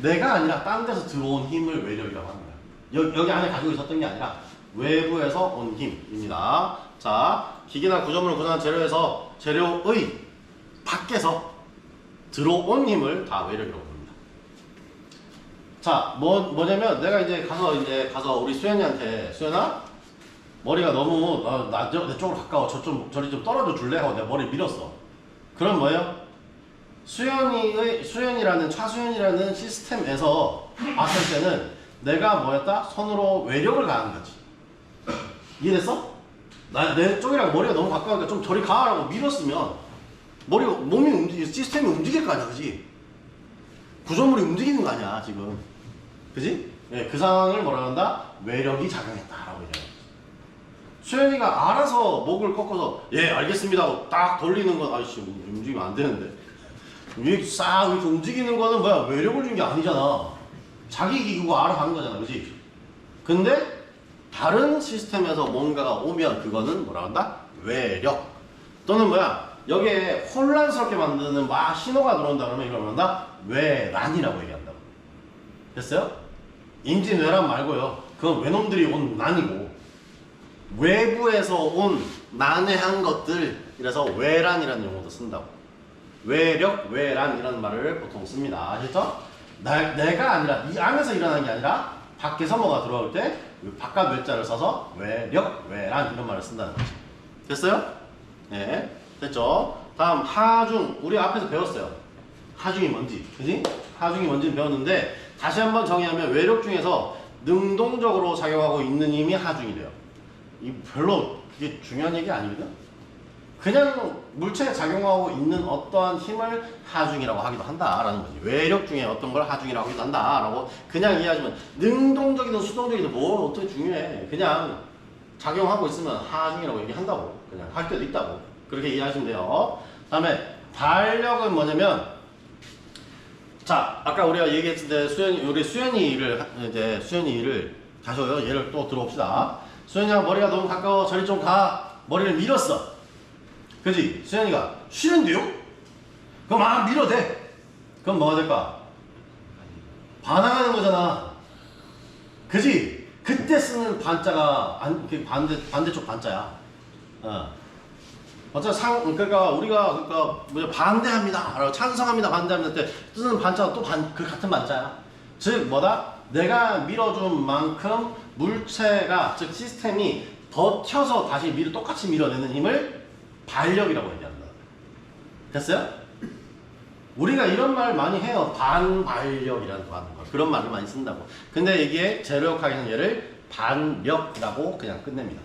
내가 아니라 딴 데서 들어온 힘을 외력이라고 하는 거예요. 여기 안에 가지고 있었던 게 아니라 외부에서 온 힘입니다. 자, 기계나 구조물을 구성한 재료의 밖에서 들어온 힘을 다 외력이라고 부릅니다. 자, 뭐냐면 내가 이제 가서 우리 수연이한테 수연아 머리가 너무 내 쪽으로 가까워 저리 좀 떨어져 줄래? 하고 내가 머리를 밀었어. 그럼 뭐예요? 차수연이라는 시스템에서 봤을 때는 내가 뭐였다? 손으로 외력을 가하는 거지. 이해됐어? 내 쪽이랑 머리가 너무 가까우니까 좀 저리 가라고 밀었으면 몸이 시스템이 움직일 거 아니야, 그지? 구조물이 움직이는 거 아니야, 지금. 그지? 네, 그 상황을 뭐라 한다? 외력이 작용했다라고 얘기해요. 수연이가 알아서 목을 꺾어서 알겠습니다 하고 딱 돌리는 건 아이씨 움직이면 안 되는데 이렇게 싹 이렇게 움직이는 거는 뭐야? 외력을 준 게 아니잖아. 자기 기구가 알아서 하는 거잖아, 그지? 근데 다른 시스템에서 뭔가가 오면 그거는 뭐라 한다? 외력. 또는 뭐야? 여기에 혼란스럽게 만드는 막 신호가 들어온다 그러면 이걸 뭐란다? 외란이라고 얘기한다고. 됐어요? 임진왜란 말고요. 그건 외놈들이 온 난이고 외부에서 온 난해한 것들, 이래서 외란이라는 용어도 쓴다고. 외력, 외란이라는 말을 보통 씁니다. 아시죠? 내가 아니라 이 안에서 일어나는 게 아니라 밖에서 뭐가 들어올 때 바깥 외자를 써서 외력, 외란 이런 말을 쓴다는 거죠. 됐어요? 네, 됐죠? 다음 하중, 우리 앞에서 배웠어요. 하중이 뭔지, 그지? 하중이 뭔지는 배웠는데 다시 한번 정의하면 외력 중에서 능동적으로 작용하고 있는 힘이 하중이 돼요. 이 별로 그게 중요한 얘기 아니거든? 그냥 물체에 작용하고 있는 어떠한 힘을 하중이라고 하기도 한다라는 거지. 외력 중에 어떤 걸 하중이라고 하기도 한다라고 그냥 이해하시면, 능동적이든 수동적이든 뭘 어떻게 중요해. 그냥 작용하고 있으면 하중이라고 얘기한다고. 그냥 할 때도 있다고. 그렇게 이해하시면 돼요. 다음에 반력은 뭐냐면, 자, 아까 우리가 얘기했을 때 우리 수연이를 다시 예를 또 들어봅시다. 수연이가 머리가 너무 가까워, 저리 좀 가. 머리를 밀었어. 그지? 수연이가 싫은데요? 그럼 막 밀어도 돼. 그럼 뭐가 될까? 반항하는 거잖아. 그지? 그때 쓰는 반자가 반대쪽 반자야. 그러니까 우리가 반대합니다, 찬성합니다, 반대합니다 때 쓰는 반자가 또 그 같은 반자야. 즉 뭐다? 내가 밀어준 만큼 물체가, 즉 시스템이 버텨서 다시 똑같이 밀어내는 힘을 반력이라고 얘기한다. 됐어요? 우리가 이런 말 많이 해요. 반발력이라는 거 하는 거. 그런 말을 많이 쓴다고. 근데 이게 제로역학에서는 얘를 반력이라고 그냥 끝냅니다.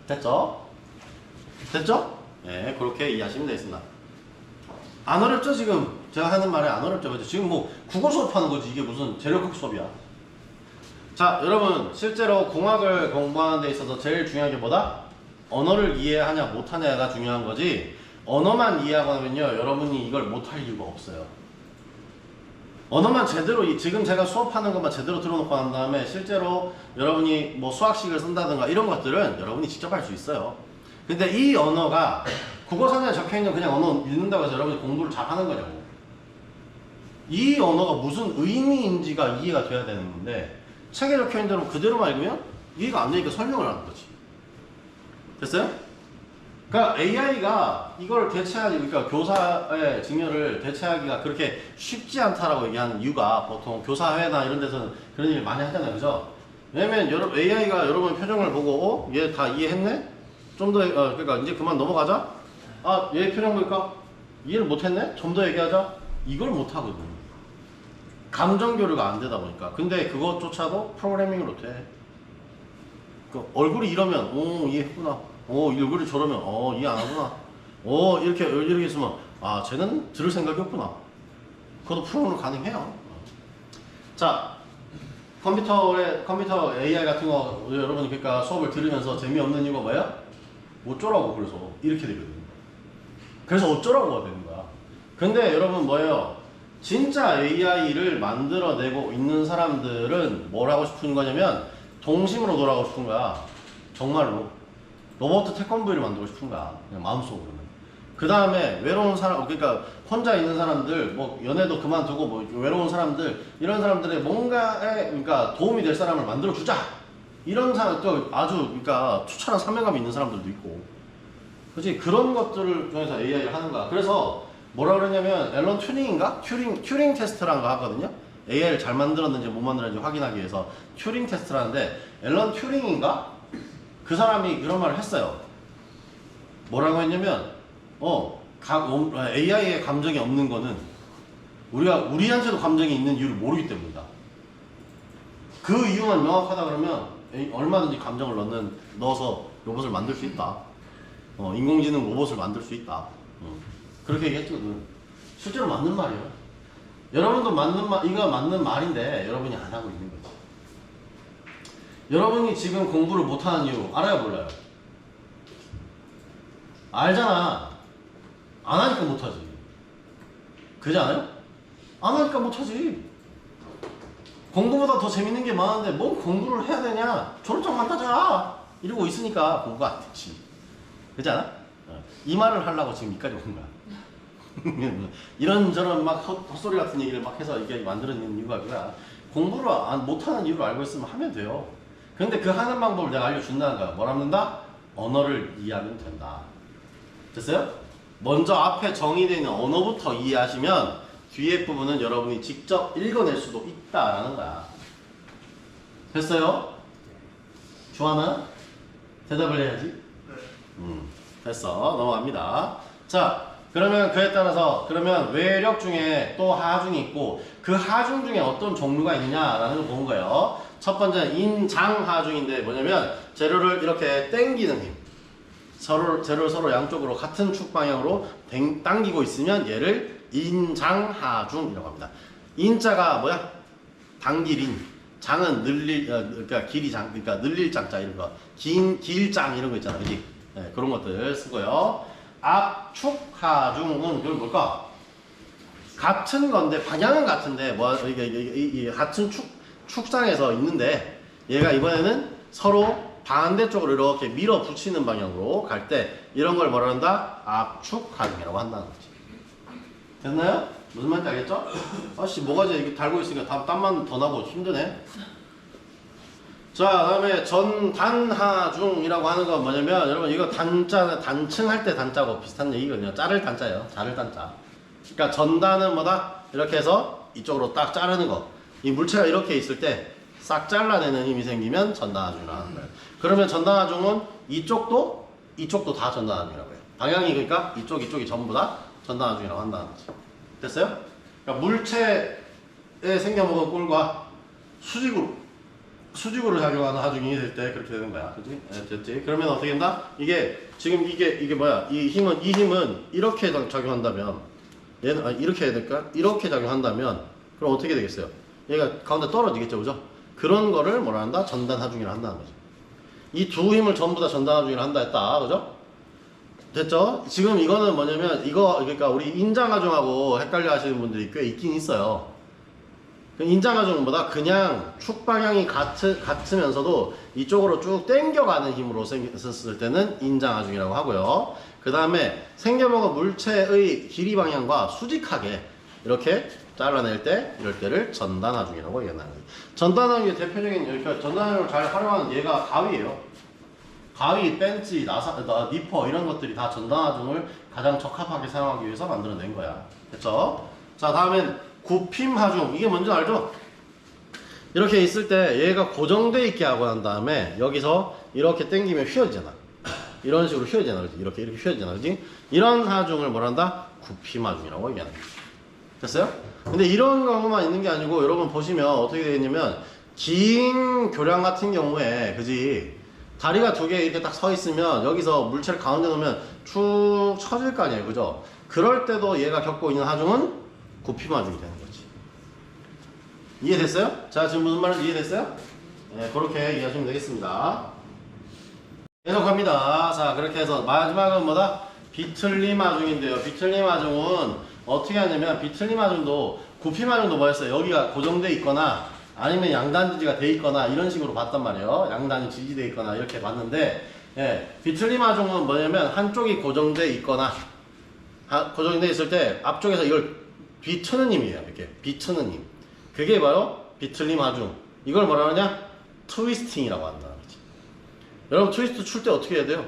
됐죠? 됐죠? 네, 그렇게 이해하시면 되겠습니다. 안 어렵죠, 지금? 제가 하는 말에 안 어렵죠? 그죠? 지금 뭐 국어 수업하는 거지. 이게 무슨 제로역학 수업이야. 자, 여러분, 실제로 공학을 공부하는 데 있어서 제일 중요한 게 뭐다? 언어를 이해하냐 못하냐가 중요한 거지, 언어만 이해하고 나면요, 여러분이 이걸 못할 이유가 없어요. 언어만 제대로, 지금 제가 수업하는 것만 제대로 들어놓고 난 다음에 실제로 여러분이 뭐 수학식을 쓴다든가 이런 것들은 여러분이 직접 할 수 있어요. 근데 이 언어가 국어사전에 적혀있는 그냥 언어 읽는다고 해서 여러분이 공부를 잘 하는 거냐고. 이 언어가 무슨 의미인지가 이해가 돼야 되는 건데, 책에 적혀있는 대로 그대로만 읽으면 이해가 안 되니까 설명을 하는 거지. 됐어요? 그러니까 AI가 이걸 대체하기, 그러니까 교사의 직렬을 대체하기가 그렇게 쉽지 않다라고 얘기하는 이유가, 보통 교사회나 이런 데서는 그런 얘기를 많이 하잖아요. 그죠? 왜냐면 AI가 여러분 표정을 보고, 얘 다 이해했네? 좀 더, 그러니까 이제 그만 넘어가자? 아, 얘 표정 보니까 이해를 못했네? 좀 더 얘기하자? 이걸 못하거든. 감정 교류가 안 되다 보니까. 근데 그것조차도 프로그래밍으로 돼. 그 얼굴이 이러면, 오, 이해했구나. 오, 얼굴이 저러면, 이해 안 하구나. 이렇게 있으면, 아, 쟤는 들을 생각이 없구나. 그것도 프로그램으로 가능해요. 자, 컴퓨터 AI 같은 거, 여러분이 그러니까 수업을 들으면서 재미없는 이유가 뭐야? 어쩌라고, 그래서. 이렇게 되거든. 그래서 어쩌라고가 되는 거야. 근데 여러분 뭐예요? 진짜 AI를 만들어내고 있는 사람들은 뭘 하고 싶은 거냐면, 동심으로 돌아가고 싶은 거야. 정말로. 로버트 태권브이를 만들고 싶은 거야. 그냥 마음속으로는. 그 다음에 외로운 사람, 그러니까 혼자 있는 사람들, 뭐 연애도 그만두고 뭐 외로운 사람들, 이런 사람들의 뭔가에, 그러니까 도움이 될 사람을 만들어주자. 이런 사람, 또 아주, 그러니까 투철한 사명감이 있는 사람들도 있고. 그치? 그런 것들을 통해서 AI를 하는 거야. 그래서 뭐라 그러냐면, 앨런 튜링인가? 튜링 테스트라는 거 하거든요? AI를 잘 만들었는지 못 만들었는지 확인하기 위해서 튜링 테스트를 하는데, 앨런 튜링인가? 그 사람이 그런 말을 했어요. 뭐라고 했냐면, AI의 감정이 없는 거는 우리한테도 감정이 있는 이유를 모르기 때문이다. 그 이유만 명확하다 그러면 얼마든지 감정을 넣어서 로봇을 만들 수 있다. 인공지능 로봇을 만들 수 있다. 그렇게 얘기했거든. 실제로 맞는 말이에요. 여러분도 이거 맞는 말인데 여러분이 안 하고 있는 거지. 여러분이 지금 공부를 못하는 이유 알아요, 몰라요? 알잖아. 안 하니까 못하지. 그렇지 않아요? 안 하니까 못하지. 공부보다 더 재밌는 게 많은데 뭔 공부를 해야 되냐? 졸업장만 따자. 이러고 있으니까 공부가 안 되지. 그렇지 않아? 이 말을 하려고 지금 여기까지 온 거야. 이런저런 막 헛소리 같은 얘기를 막 해서 이게 만들어낸 이유가 그거야. 공부를 못하는 이유를 알고 있으면 하면 돼요. 근데 그 하는 방법을 내가 알려준다는 거야. 뭘 합는다? 언어를 이해하면 된다. 됐어요? 먼저 앞에 정의되어 있는 언어부터 이해하시면 뒤에 부분은 여러분이 직접 읽어낼 수도 있다라는 거야. 됐어요? 좋아나? 대답을 해야지. 됐어. 넘어갑니다. 자, 그러면 그에 따라서 그러면 외력 중에 또 하중이 있고, 그 하중 중에 어떤 종류가 있냐라는 걸 본 거예요. 첫 번째는 인장하중인데 뭐냐면 재료를 이렇게 당기는 힘. 세로를 서로 양쪽으로 같은 축 방향으로 당기고 있으면 얘를 인장하중이라고 합니다. 인자가 뭐야? 당길인. 장은 그러니까 길이장, 그러니까 늘릴 장자 이런 거, 길장 이런 거 있잖아, 그지? 네, 그런 것들 쓰고요. 압축하중은 그건 뭘까? 같은 건데 방향은 같은데 뭐 이게 같은 축장에서 있는데 얘가 이번에는 서로 반대쪽으로 이렇게 밀어붙이는 방향으로 갈 때 이런 걸 뭐라 한다? 압축하중이라고 한다는 거지. 됐나요? 무슨 말인지 알겠죠? 아씨 뭐가지 이렇게 달고 있으니까 땀만 더 나고 힘드네. 자, 다음에 전단하중이라고 하는 건 뭐냐면 여러분 이거 단층할 때 단자고 비슷한 얘기거든요. 자를 단자예요. 자를 단자. 그러니까 전단은 뭐다? 이렇게 해서 이쪽으로 딱 자르는 거. 이 물체가 이렇게 있을 때 싹 잘라내는 힘이 생기면 전단하중이라고 하는 거예요. 그러면 전단하중은 이쪽도 다 전단하중이라고 해요. 방향이 그러니까 이쪽이 전부 다 전단하중이라고 한다는 거지. 됐어요? 그러니까 물체에 생겨먹은 꼴과 수직으로 작용하는 하중이 될 때 그렇게 되는 거야. 그지? 네, 됐지? 그러면 어떻게 된다? 지금 이게 뭐야? 이 힘은 이렇게 작용한다면, 얘는, 이렇게 해야 될까? 이렇게 작용한다면, 그럼 어떻게 되겠어요? 얘가 가운데 떨어지겠죠, 그죠? 그런 거를 뭐라 한다? 전단하중이라 한다는 거죠. 이 두 힘을 전부 다 전단하중이라 한다 했다. 그죠? 됐죠? 지금 이거는 뭐냐면, 그러니까 우리 인장하중하고 헷갈려 하시는 분들이 꽤 있긴 있어요. 인장하중은 뭐다? 그냥 축 방향이 같으면서도 이쪽으로 쭉 당겨가는 힘으로 썼을 때는 인장하중이라고 하고요. 그 다음에 생겨먹은 물체의 길이 방향과 수직하게 이렇게 잘라낼 때 이럴 때를 전단하중이라고 얘기하는 거예요. 전단하중의 대표적인 그러니까 전단하중을 잘 활용하는 얘가 가위예요. 가위, 벤치, 니퍼 이런 것들이 다 전단하중을 가장 적합하게 사용하기 위해서 만들어낸 거야. 됐죠? 자, 다음엔 굽힘하중. 이게 뭔지 알죠? 이렇게 있을 때 얘가 고정돼 있게 하고 난 다음에 여기서 이렇게 당기면 휘어지잖아. 이런 식으로 휘어지잖아. 그렇지? 이렇게 휘어지잖아. 그렇지? 이런 하중을 뭐라 한다? 굽힘하중이라고 얘기하는 거지. 됐어요? 근데 이런 경우만 있는 게 아니고 여러분 보시면 어떻게 되겠냐면 긴 교량 같은 경우에 그지? 다리가 두 개 이렇게 딱 서 있으면 여기서 물체를 가운데 놓으면 축 처질 거 아니에요. 그죠? 그럴 때도 얘가 겪고 있는 하중은 굽힘하중이 되는 거지. 이해됐어요? 자, 지금 무슨 말인지 이해됐어요? 네, 그렇게 이해하시면 되겠습니다. 계속 갑니다. 자, 그렇게 해서 마지막은 뭐다? 비틀림 하중인데요. 비틀림 하중은 어떻게 하냐면 비틀림 하중도 굽힘 하중도 뭐였어요? 여기가 고정돼 있거나 아니면 양단 지지가 돼 있거나 이런 식으로 봤단 말이에요. 양단이 지지돼 있거나 이렇게 봤는데 비틀림 하중은 뭐냐면 한쪽이 고정돼 있거나 고정돼 있을 때 앞쪽에서 이걸 비트는 힘이에요. 이렇게 비트는 힘. 그게 바로 비틀림 하중. 이걸 뭐라 하냐? 트위스팅이라고 한다는 거지. 여러분 트위스트 출 때 어떻게 해야 돼요?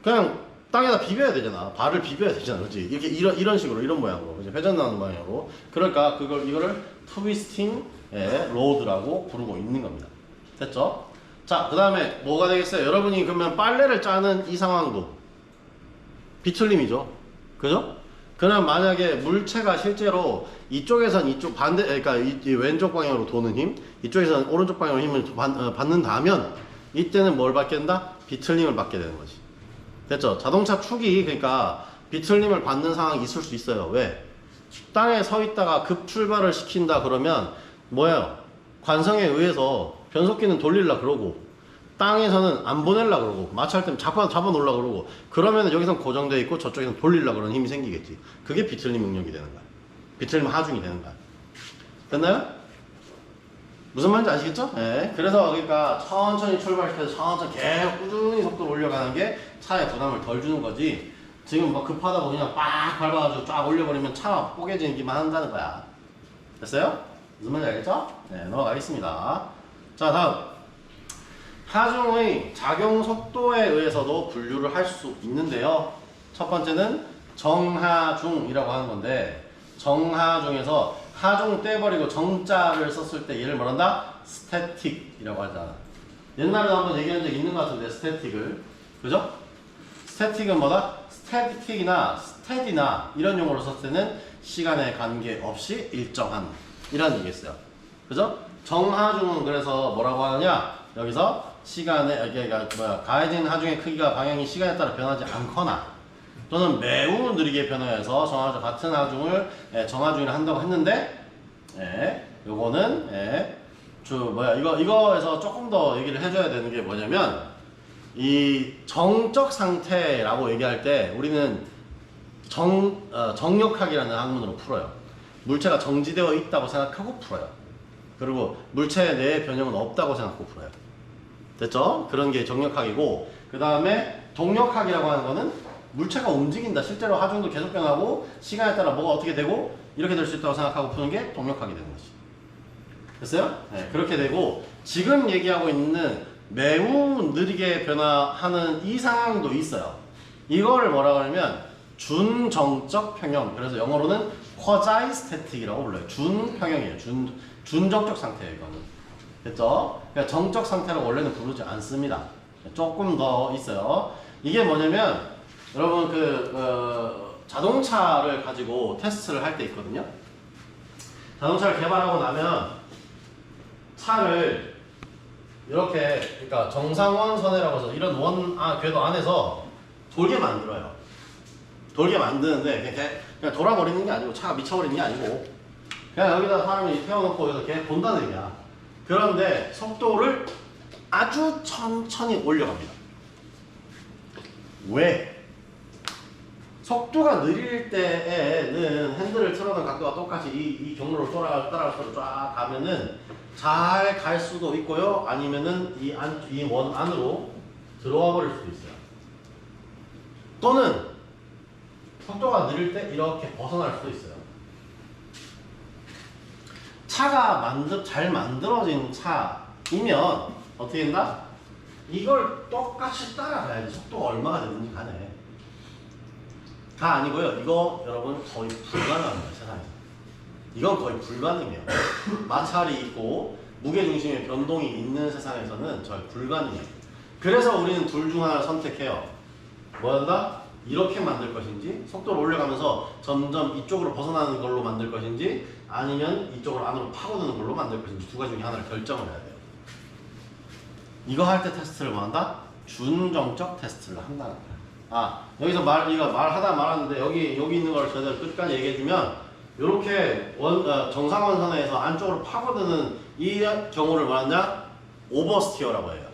그냥 땅에다 비벼야 되잖아. 발을 비벼야 되잖아. 그렇지? 이렇게 이런 식으로 이런 모양으로 그치? 회전 나는 방향으로. 그러니까 이거를 트위스팅 로드라고 부르고 있는 겁니다. 됐죠? 자, 그 다음에 뭐가 되겠어요? 여러분이 그러면 빨래를 짜는 이 상황도 비틀림이죠. 그죠? 그럼 만약에 물체가 실제로 이쪽에선 이쪽 반대, 그러니까 이 왼쪽 방향으로 도는 힘, 이쪽에선 오른쪽 방향으로 힘을 받는다면 이때는 뭘 받게 된다? 비틀림을 받게 되는 거지. 됐죠? 자동차 축이 그러니까 비틀림을 받는 상황이 있을 수 있어요. 왜? 땅에 서 있다가 급 출발을 시킨다 그러면 뭐예요? 관성에 의해서 변속기는 돌리려 그러고 땅에서는 안 보내려 그러고 마찰 때문에 잡아 놓으려 그러고 그러면 여기선 고정되어 있고 저쪽에서는 돌리려 그러는 힘이 생기겠지. 그게 비틀림 능력이 되는 거야. 비틀림 하중이 되는 거야. 됐나요? 무슨 말인지 아시겠죠? 네. 그래서 그러니까 천천히 출발시켜서 천천히 계속 꾸준히 속도를 올려가는 게 차에 부담을 덜 주는 거지. 지금 막 급하다고 그냥 빡 밟아가지고 쫙 올려버리면 차가 뽀개지기만 한다는 거야. 됐어요? 무슨 말인지 알겠죠? 네, 넘어가겠습니다. 자, 다음. 하중의 작용 속도에 의해서도 분류를 할 수 있는데요. 첫 번째는 정하중이라고 하는 건데, 정하중에서 하중 떼버리고 정자를 썼을 때 얘를 뭐란다? 스태틱이라고 하잖아. 옛날에 한번 얘기한 적 있는 것 같은데, 스태틱을. 그죠? 스태틱은 뭐다? 스태틱이나 스테디나 이런 용어로 썼을 때는 시간에 관계없이 일정한 이런 얘기겠어요. 그죠? 정하중은 그래서 뭐라고 하느냐? 여기서 시간에 가해진 하중의 크기가 방향이 시간에 따라 변하지 않거나 또는 매우 느리게 변화해서 정하중 같은 하중을 정하중이라 한다고 했는데 요거는 이거에서 조금 더 얘기를 해줘야 되는 게 뭐냐면 이 정적 상태라고 얘기할 때 우리는 정역학이라는 학문으로 풀어요. 물체가 정지되어 있다고 생각하고 풀어요. 그리고 물체 내의 변형은 없다고 생각하고 풀어요. 됐죠? 그런 게 정역학이고, 그 다음에 동역학이라고 하는 거는 물체가 움직인다. 실제로 하중도 계속 변하고 시간에 따라 뭐가 어떻게 되고 이렇게 될 수 있다고 생각하고 푸는 게 동역학이 되는 거지. 됐어요? 네, 그렇게 되고 지금 얘기하고 있는 매우 느리게 변화하는 이 상황도 있어요. 이거를 뭐라고 하냐면 준정적 평형. 그래서 영어로는 quasi-static이라고 불러요. 준평형이에요. 준정적 상태예요. 이거는. 됐죠? 그러니까 정적 상태로 원래는 부르지 않습니다. 조금 더 있어요. 이게 뭐냐면 여러분 자동차를 가지고 테스트를 할 때 있거든요. 자동차를 개발하고 나면 차를 이렇게 그러니까 정상원선이라고 해서 이런 궤도 안에서 돌게 만들어요. 돌게 만드는데 그냥 돌아버리는 게 아니고 차가 미쳐버리는 게 아니고 그냥 여기다 사람이 태워놓고 여기서 계속 본다는 얘기야. 그런데 속도를 아주 천천히 올려갑니다. 왜? 속도가 느릴 때에는 핸들을 틀어놓은 각도가 똑같이 이 경로로 따라가서 쫙 가면은 잘 갈 수도 있고요. 아니면은 이 원 안으로 들어와 버릴 수도 있어요. 또는 속도가 느릴 때 이렇게 벗어날 수도 있어요. 차가 잘 만들어진 차이면 어떻게 된다? 이걸 똑같이 따라가야지. 속도가 얼마가 되는지 간에. 다 아니고요. 이거 여러분 거의 불가능합니다. 세상에서. 이건 거의 불가능해요. 마찰이 있고 무게중심의 변동이 있는 세상에서는 거의 불가능해요. 그래서 우리는 둘 중 하나를 선택해요. 뭐한다? 이렇게 만들 것인지 속도를 올려가면서 점점 이쪽으로 벗어나는 걸로 만들 것인지 아니면 이쪽으로 안으로 파고드는 걸로 만들 것인지 두 가지 중에 하나를 결정을 해야 돼요. 이거 할 때 테스트를 뭐한다? 준정적 테스트를 한다는 거야. 여기서 말하다 말았는데 여기 있는 걸 제대로 끝까지 얘기해주면 이렇게 정상원선에서 안쪽으로 파고드는 이 경우를 뭐하냐? 오버스티어라고 해요.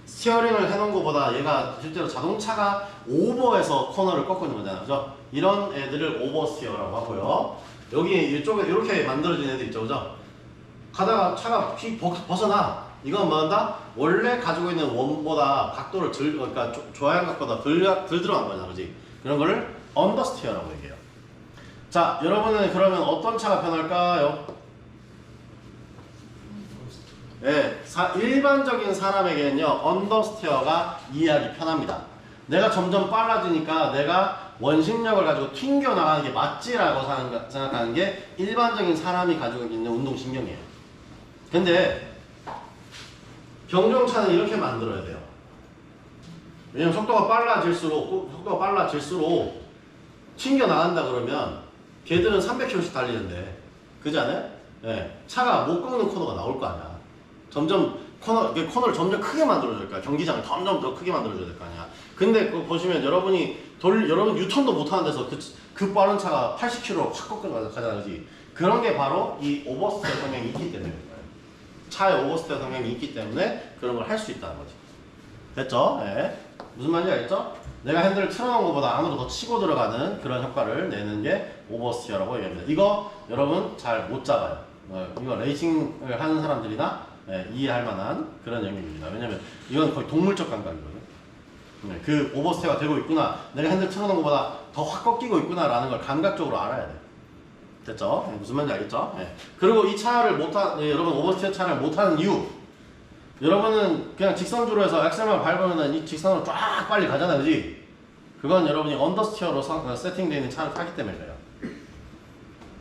스티어링을 해놓은 것보다 얘가 실제로 자동차가 오버해서 코너를 꺾고 있는 거잖아요. 그죠? 이런 애들을 오버스티어라고 하고요. 여기 이쪽에 이렇게 만들어진 애들 있죠. 그죠? 가다가 차가 휙 벗어나. 이건 뭐한다? 원래 가지고 있는 원보다 각도를 그러니까 조향각보다 덜 들어간 거잖아. 그지? 그런 거를 언더스티어라고 얘기해요. 자, 여러분은 그러면 어떤 차가 편할까요? 네, 일반적인 사람에게는요, 언더스티어가 이해하기 편합니다. 내가 점점 빨라지니까 내가 원심력을 가지고 튕겨나가는 게 맞지라고 생각하는 게 일반적인 사람이 가지고 있는 운동신경이에요. 근데 경정차는 이렇게 만들어야 돼요. 왜냐면 속도가 빨라질수록 튕겨나간다 그러면 걔들은 300km씩 달리는데 그지 않아요? 네, 차가 못 꺾는 코너가 나올 거 아니야. 점점 코너를 점점 크게 만들어줘야 될 거야. 경기장을 점점 더 크게 만들어줘야 될 거 아니야. 근데 그거 보시면 여러분 유턴도 못하는 데서 그 빠른 차가 80km로 확 꺾어 가잖아. 그지? 그런 게 바로 이 오버스티어 성향이 있기 때문에 그런 거예요. 차에 오버스티어 성향이 있기 때문에 그런 걸 할 수 있다는 거지. 됐죠? 네. 무슨 말인지 알겠죠? 내가 핸들을 틀어놓은 것보다 안으로 더 치고 들어가는 그런 효과를 내는 게 오버스티어라고 얘기합니다. 이거 여러분 잘 못 잡아요. 이거 레이싱을 하는 사람들이나 이해할 만한 그런 영역입니다. 왜냐면 이건 거의 동물적 감각이거든요. 그 오버스티어가 되고 있구나, 내가 핸들 틀어놓은 것보다 더 확 꺾이고 있구나 라는 걸 감각적으로 알아야 돼. 됐죠? 무슨 말인지 알겠죠? 그리고 이 차를 여러분 오버스티어 차를 못하는 이유, 여러분은 그냥 직선주로 해서 엑셀만 밟으면 이 직선으로 쫙 빨리 가잖아요. 그지? 그건 여러분이 언더스티어로 세팅되어 있는 차를 타기 때문에 그래요.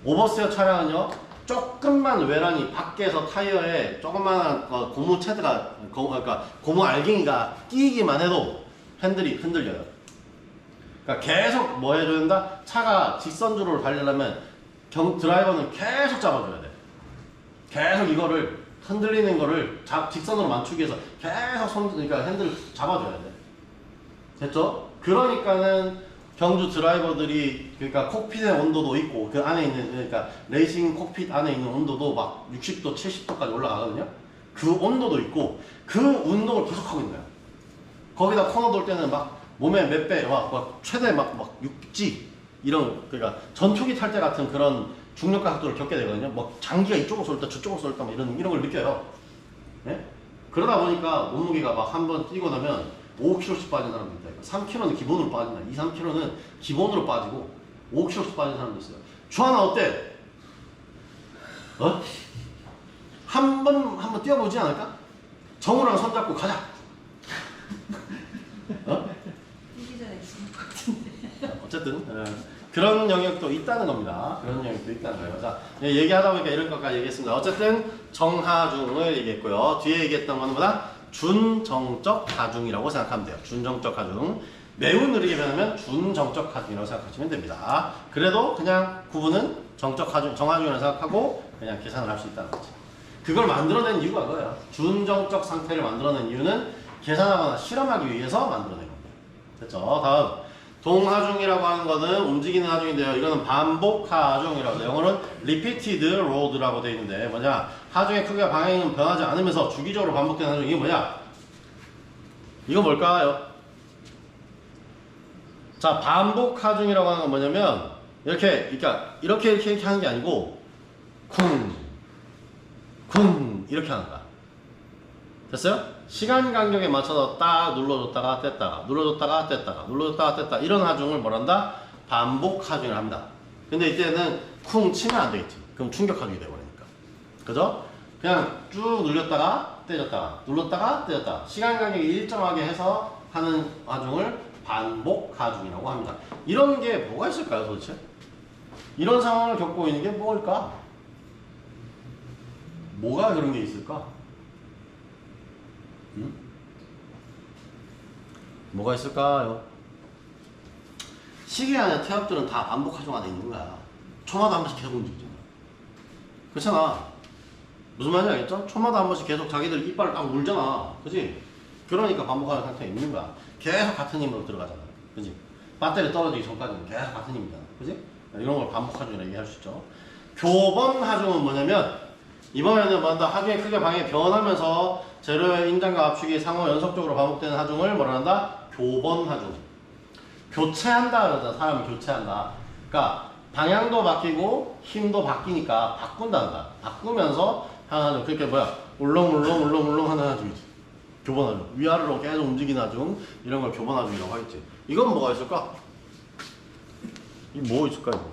오버스티어 차량은요, 조금만 외란이 밖에서 타이어에 조그만한 고무 체드가 그러니까 고무 알갱이가 끼기만 해도 핸들이 흔들려요. 그러니까 계속 뭐 해줘야 된다? 차가 직선주로를 달리려면 드라이버는 계속 잡아줘야 돼. 계속 이거를 흔들리는 거를 직선으로 맞추기 위해서 계속 그러니까 핸들을 잡아줘야 돼. 됐죠? 그러니까는 경주 드라이버들이 그러니까 콕핏의 온도도 있고 그 안에 있는 그러니까 레이싱 콕핏 안에 있는 온도도 막 60도, 70도까지 올라가거든요. 그 온도도 있고 그 운동을 계속 하고 있는 거야. 거기다 코너 돌 때는 막 몸에 몇 배, 막 최대 막 육지 이런 그러니까 전투기 탈 때 같은 그런 중력 각도를 겪게 되거든요. 뭐 장기가 이쪽으로 쏠다 저쪽으로 쏠다 막 이런 걸 느껴요. 네? 그러다 보니까 몸무게가 막 한 번 뛰고 나면 5kg씩 빠진 사람도 있다. 3kg는 기본으로 빠진다. 2, 3kg는 기본으로 빠지고 5kg씩 빠진 사람도 있어요. 주하나 어때? 어? 한번 뛰어보지 않을까? 정우랑 손잡고 가자. 어? 뛰기 전에 죽을 것 같은데. 어쨌든 그런 영역도 있다는 겁니다. 그런 영역도 있다는 거예요. 자, 얘기하다 보니까 이런 것까지 얘기했습니다. 어쨌든 정하중을 얘기했고요. 뒤에 얘기했던 거는 뭐다? 준정적 하중이라고 생각하면 돼요. 준정적 하중. 매우 느리게 변하면 준정적 하중이라고 생각하시면 됩니다. 그래도 그냥 구분은 정적 하중, 정하중이라고 생각하고 그냥 계산을 할 수 있다는 거죠. 그걸 만들어낸 이유가 그거예요. 준정적 상태를 만들어낸 이유는 계산하거나 실험하기 위해서 만들어낸 겁니다. 됐죠? 다음. 동하중이라고 하는 거는 움직이는 하중인데요. 이거는 반복 하중이라고 해요. 영어는 repeated load라고 되어 있는데 뭐냐? 하중의 크기와 방향은 변하지 않으면서 주기적으로 반복되는 하중. 이게 뭐냐? 이거 뭘까요? 자, 반복 하중이라고 하는 건 뭐냐면 그러니까 이렇게 하는 게 아니고 쿵 이렇게 하는 거야. 됐어요? 시간 간격에 맞춰서 딱 눌러줬다가 뗐다가 눌러줬다가 뗐다가 눌러줬다가 뗐다 이런 하중을 뭐란다? 반복 하중을 합니다. 근데 이때는 쿵 치면 안 되겠지. 그럼 충격 하중이 돼버리니까. 그죠? 그냥 쭉 눌렸다가 떼졌다가 눌렀다가 떼졌다가 시간 간격이 일정하게 해서 하는 하중을 반복 하중이라고 합니다. 이런 게 뭐가 있을까요 도대체? 이런 상황을 겪고 있는 게 뭘까? 뭐가 그런 게 있을까? 뭐가 있을까요? 시계 안에 태엽들은 다 반복 하중 안에 있는 거야. 초마다 한 번씩 계속 움직이잖아. 그렇잖아. 무슨 말인지 알겠죠? 초마다 한 번씩 계속 자기들 이빨을 딱 물잖아. 그지? 그러니까 반복하는 상태에 있는 거야. 계속 같은 힘으로 들어가잖아. 그지? 배터리 떨어지기 전까지는 계속 같은 힘이잖아. 그지? 이런 걸 반복 하중이라고 얘기할 수 있죠. 교번 하중은 뭐냐면 이번에는 뭔가 하중의 크기와 방향이 변하면서 재료의 인장과 압축이 상호 연속적으로 반복되는 하중을 뭐라 한다? 교번 하중. 교체한다 그러잖아. 사람을 교체한다. 그러니까 방향도 바뀌고 힘도 바뀌니까 바꾼다는 거야. 바꾸면서 하는 하중. 그러니까 뭐야? 울렁울렁 하는 하중이지. 교번 하중. 위아래로 계속 움직이는 하중. 이런 걸 교번 하중이라고 하겠지. 이건 뭐가 있을까? 이 뭐 있을까 이거?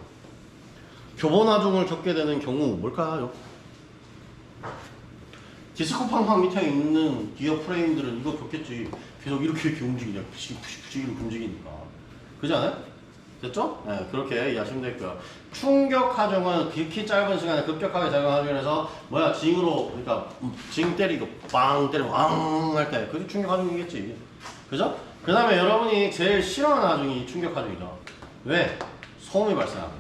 교번 하중을 겪게 되는 경우 뭘까요? 디스코 팡팡 밑에 있는 기어 프레임들은 이거 겪겠지. 계속 이렇게 움직이냐. 푸시푸시 이렇게 움직이니까. 그지 않아요? 됐죠? 네, 그렇게 이해하시면 되고요. 충격 하중은 극히 짧은 시간에 급격하게 작용하기 위해서 뭐야 징으로 그러니까 징 때리고 빵 때리고 앙 할 때 그게 충격 하중이겠지. 그죠? 그 다음에 여러분이 제일 싫어하는 하중이 충격 하중이죠. 왜? 소음이 발생하고.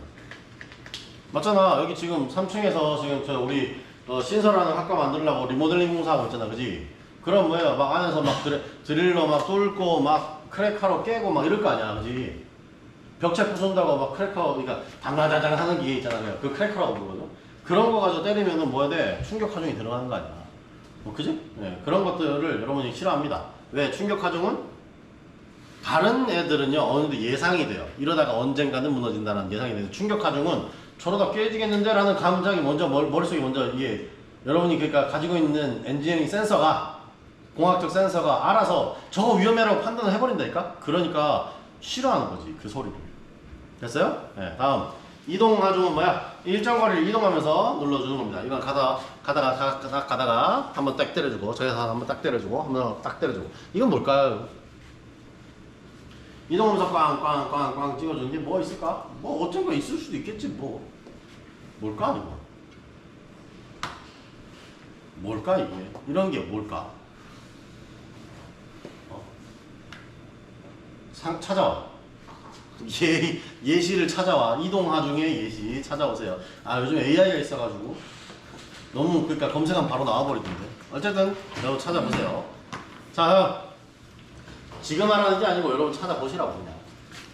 맞잖아. 여기 지금 3층에서 지금 저 우리 신설하는 학과 만들려고 리모델링 공사하고 있잖아. 그지? 그럼 뭐야 막 안에서 막 드릴로 막 뚫고 막 크래커로 깨고 막 이럴 거 아니야. 그지? 벽체 부순다고 막 크래커 그러니까 당나자장 하는 기계 있잖아. 그 크래커라고 부르거든. 그런 거 가지고 때리면은 뭐야 돼? 충격 하중이 들어가는 거 아니야. 그지? 네, 그런 것들을 여러분이 싫어합니다. 왜? 충격 하중은 다른 애들은요 어느 정도 예상이 돼요. 이러다가 언젠가는 무너진다는 예상이 돼요. 충격 하중은 저러다 깨지겠는데 라는 감정이 먼저 머릿속에 먼저 이게 여러분이 그러니까 가지고 있는 엔지니어링 센서가 공학적 센서가 알아서 저거 위험해라고 판단을 해버린다니까? 그러니까 싫어하는 거지 그 소리를. 됐어요? 네, 다음 이동 하중은 뭐야? 일정 거리를 이동하면서 눌러주는 겁니다. 이건 가다가 한번 딱 때려주고 저기서 한번 딱 때려주고 한번 딱 때려주고 이건 뭘까요? 이동하면서 꽝꽝꽝꽝 찍어주는 게 뭐 있을까? 뭐 어쩐 거 있을 수도 있겠지 뭐. 뭘까 이거? 뭘까 이게? 이런 게 뭘까? 찾아와. 예시를 찾아와. 이동하중의 예시 찾아오세요. 아 요즘 AI가 있어가지고 너무 그러니까 검색하면 바로 나와버리던데. 어쨌든 여러분 찾아보세요. 자, 지금 하라는 게 아니고 여러분 찾아보시라고 그냥.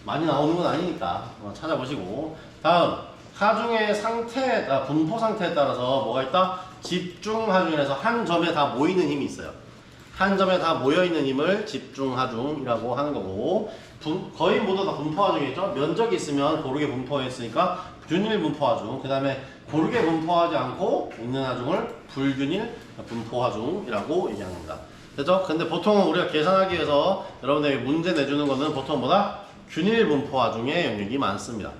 많이 나오는 건 아니니까 찾아보시고. 다음 하중의 상태, 분포 상태에 따라서 뭐가 있다? 집중 하중에서 한 점에 다 모이는 힘이 있어요. 한 점에 다 모여있는 힘을 집중 하중이라고 하는 거고, 거의 모두 다 분포 하중이죠. 면적이 있으면 고르게 분포했으니까 균일 분포 하중. 그 다음에 고르게 분포하지 않고 있는 하중을 불균일 분포 하중이라고 얘기합니다. 됐죠? 근데 보통은 우리가 계산하기 위해서 여러분들에게 문제 내주는 거는 보통 뭐다? 균일 분포 하중의 영역이 많습니다.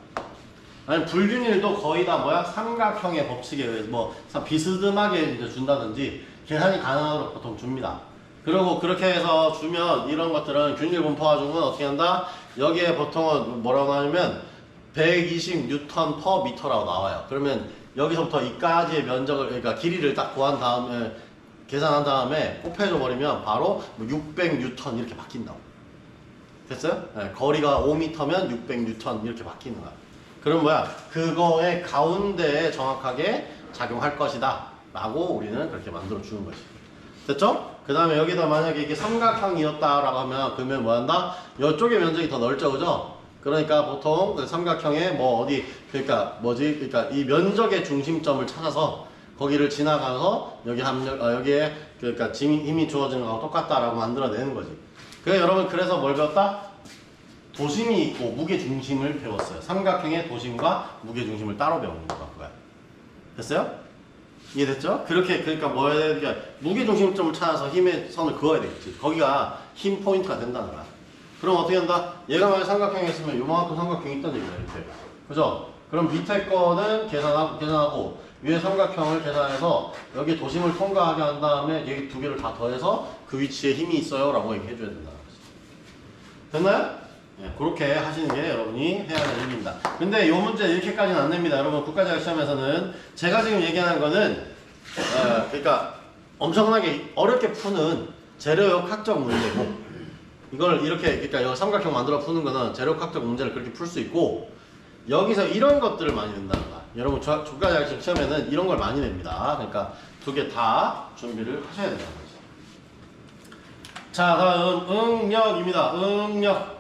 아니 불균일도 거의 다 뭐야? 삼각형의 법칙에 의해서 뭐 비스듬하게 이제 준다든지 계산이 가능하도록 보통 줍니다. 그리고 그렇게 해서 주면 이런 것들은 균일 분포 하중은 어떻게 한다? 여기에 보통은 뭐라고 하냐면 120 N/m 라고 나와요. 그러면 여기서부터 이까지의 면적을 그러니까 길이를 딱 구한 다음에 계산한 다음에 곱해줘 버리면 바로 600 N 이렇게 바뀐다고. 됐어요? 네, 거리가 5m면 600 N 이렇게 바뀌는 거야. 그럼 뭐야? 그거의 가운데에 정확하게 작용할 것이다 라고 우리는 그렇게 만들어 주는 거지. 됐죠? 그 다음에 여기다 만약에 이게 삼각형이었다라고 하면 그러면 뭐 한다? 이쪽의 면적이 더 넓죠, 그죠? 그러니까 보통 그 삼각형의 뭐 어디 그러니까 뭐지? 그러니까 이 면적의 중심점을 찾아서 거기를 지나가서 여기 여기에 그러니까 힘이 주어지는 거하고 똑같다라고 만들어내는 거지. 그래서 여러분 그래서 뭘 배웠다? 도심이 있고 무게 중심을 배웠어요. 삼각형의 도심과 무게 중심을 따로 배우는 거야. 됐어요? 이해됐죠? 그렇게 그러니까 뭐 해야 되냐? 무게 중심점을 찾아서 힘의 선을 그어야 되겠지. 거기가 힘 포인트가 된다는 거야. 그럼 어떻게 한다? 얘가 만약 삼각형이 있으면 요만큼 삼각형이 있다는 얘기야, 이렇게. 그죠? 그럼 밑에 거는 계산하고 위에 삼각형을 계산해서 여기 도심을 통과하게 한 다음에 여기 두 개를 다 더해서 그 위치에 힘이 있어요 라고 얘기해줘야 된다는 거지. 됐나요? 네, 그렇게 하시는 게 여러분이 해야 할 일입니다. 근데 이 문제 이렇게까지는 안 냅니다. 여러분 국가자격 시험에서는 제가 지금 얘기하는 거는 그러니까 엄청나게 어렵게 푸는 재료역학적 문제고 이걸 이렇게 그러니까 여기 삼각형 만들어 푸는 거는 재료역학적 문제를 그렇게 풀 수 있고 여기서 이런 것들을 많이 낸다는 거야. 여러분 국가자격 시험에는 이런 걸 많이 냅니다. 그러니까 두 개 다 준비를 하셔야 된다는 거죠. 자, 다음 응력입니다. 응력.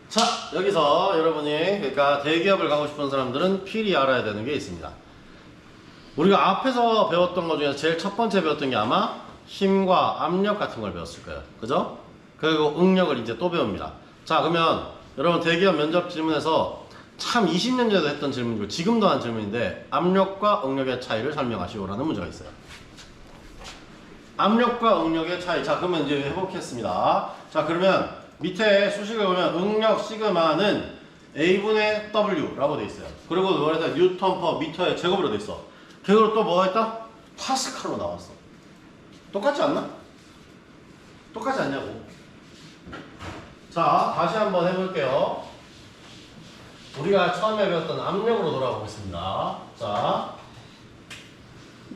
자, 여기서 여러분이 그러니까 대기업을 가고 싶은 사람들은 필히 알아야 되는 게 있습니다. 우리가 앞에서 배웠던 것 중에서 제일 첫 번째 배웠던 게 아마 힘과 압력 같은 걸 배웠을 거예요. 그죠? 그리고 응력을 이제 또 배웁니다. 자, 그러면 여러분 대기업 면접 질문에서 참 20년 전에도 했던 질문이고 지금도 한 질문인데 압력과 응력의 차이를 설명하시오라는 문제가 있어요. 압력과 응력의 차이. 자, 그러면 이제 해보겠습니다. 자, 그러면 밑에 수식을 보면 응력 시그마는 A분의 W라고 돼 있어요. 그리고 뭐랬다? 뉴턴 퍼 미터의 제곱으로 돼 있어. 그리고 또 뭐가 있다? 파스칼로 나왔어. 똑같지 않나? 똑같지 않냐고. 자, 다시 한번 해볼게요. 우리가 처음에 배웠던 압력으로 돌아가보겠습니다. 자,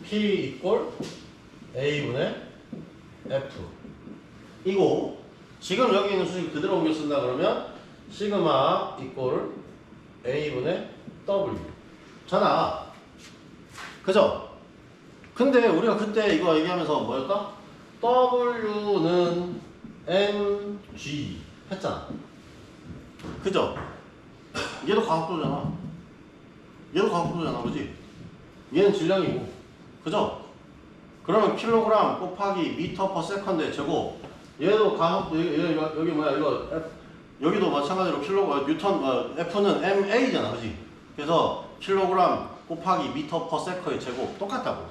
P 이꼴 A분의 F 이고 지금 여기 있는 수식 그대로 옮겨 쓴다 그러면 시그마 이꼴 A분의 W 잖아. 그죠? 근데 우리가 그때 이거 얘기하면서 뭐였다? W는 mg 했잖아. 그죠? 얘도 가속도잖아. 얘도 가속도잖아. 그지? 얘는 질량이고. 그죠? 그러면 킬로그램 곱하기 미터 퍼 세컨드의 제곱. 얘도 가속도 여기 뭐야 이거 여기도 마찬가지로 뉴턴 F는 MA잖아. 그지? 그래서 킬로그램 곱하기 미터 퍼 세컨드의 제곱 똑같다고.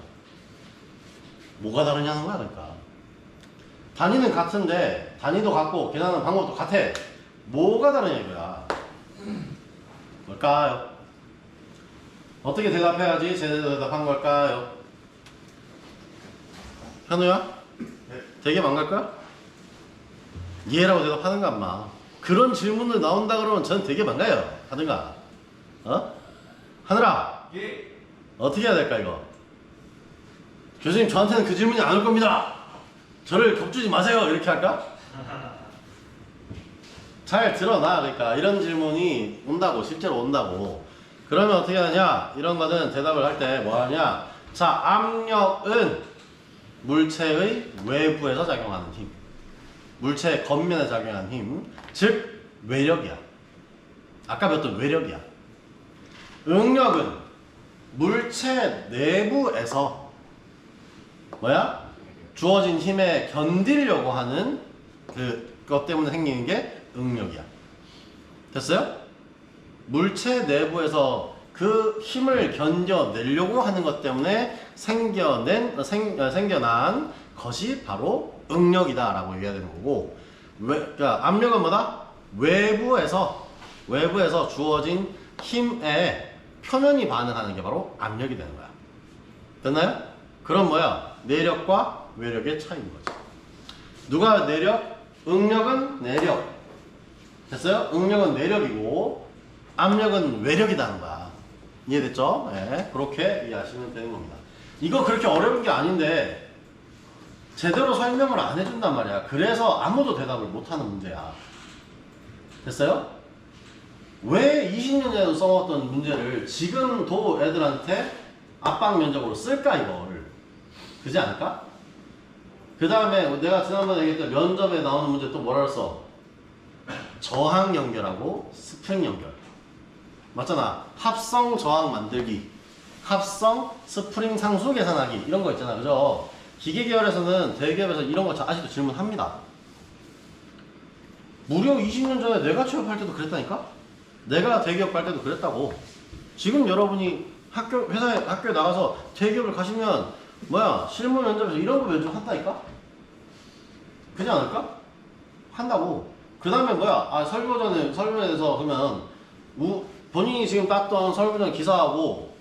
뭐가 다르냐는 거야. 그러니까 단위는 같은데 단위도 같고 계산하는 방법도 같아. 뭐가 다르냐 이거야. 뭘까요? 어떻게 대답해야지 제대로 대답한 걸까요? 현우야? 되게 망갈 거야? 예라고 대답하는가 엄마. 그런 질문을 나온다 그러면 전 되게 망가요. 하든가. 어? 하늘아. 예. 어떻게 해야 될까 이거? 교수님 저한테는 그 질문이 안 올 겁니다. 저를 겁주지 마세요. 이렇게 할까? 잘 드러나. 그러니까 이런 질문이 온다고. 실제로 온다고. 그러면 어떻게 하냐? 이런 거는 대답을 할 때 뭐 하냐? 자, 압력은 물체의 외부에서 작용하는 힘. 물체의 겉면에 작용하는 힘. 즉, 외력이야. 아까 배웠던 외력이야. 응력은 물체 내부에서 뭐야? 주어진 힘에 견디려고 하는 그것 때문에 생기는 게 응력이야. 됐어요? 물체 내부에서 그 힘을 견뎌내려고 하는 것 때문에 생겨난 것이 바로 응력이다라고 얘기해야 되는 거고, 그러니까 압력은 뭐다? 외부에서 주어진 힘에 표면이 반응하는 게 바로 압력이 되는 거야. 됐나요? 그럼 뭐야? 내력과 외력의 차이인 거지. 누가 내력? 응력은 내력. 됐어요? 응력은 내력이고 압력은 외력이라는 거야. 이해됐죠? 네, 그렇게 이해하시면 되는 겁니다. 이거 그렇게 어려운 게 아닌데 제대로 설명을 안 해준단 말이야. 그래서 아무도 대답을 못하는 문제야. 됐어요? 왜 20년 전에 써먹었던 문제를 지금도 애들한테 압박 면접으로 쓸까 이거를. 그지 않을까? 그 다음에 내가 지난번에 얘기했던 면접에 나오는 문제 또 뭐라 그랬어? 저항 연결하고 스프링 연결. 맞잖아. 합성 저항 만들기, 합성 스프링 상수 계산하기 이런 거 있잖아. 그죠? 기계 계열에서는 대기업에서 이런 거 아직도 질문합니다. 무려 20년 전에 내가 취업할 때도 그랬다니까? 내가 대기업 갈 때도 그랬다고. 지금 여러분이 학교에 나가서 대기업을 가시면 뭐야? 실무 면접에서 이런 거 면접한다니까? 그지 않을까? 한다고. 그 다음에 뭐야? 아, 설교전에 대해서 그러면 본인이 지금 땄던 설교전 기사하고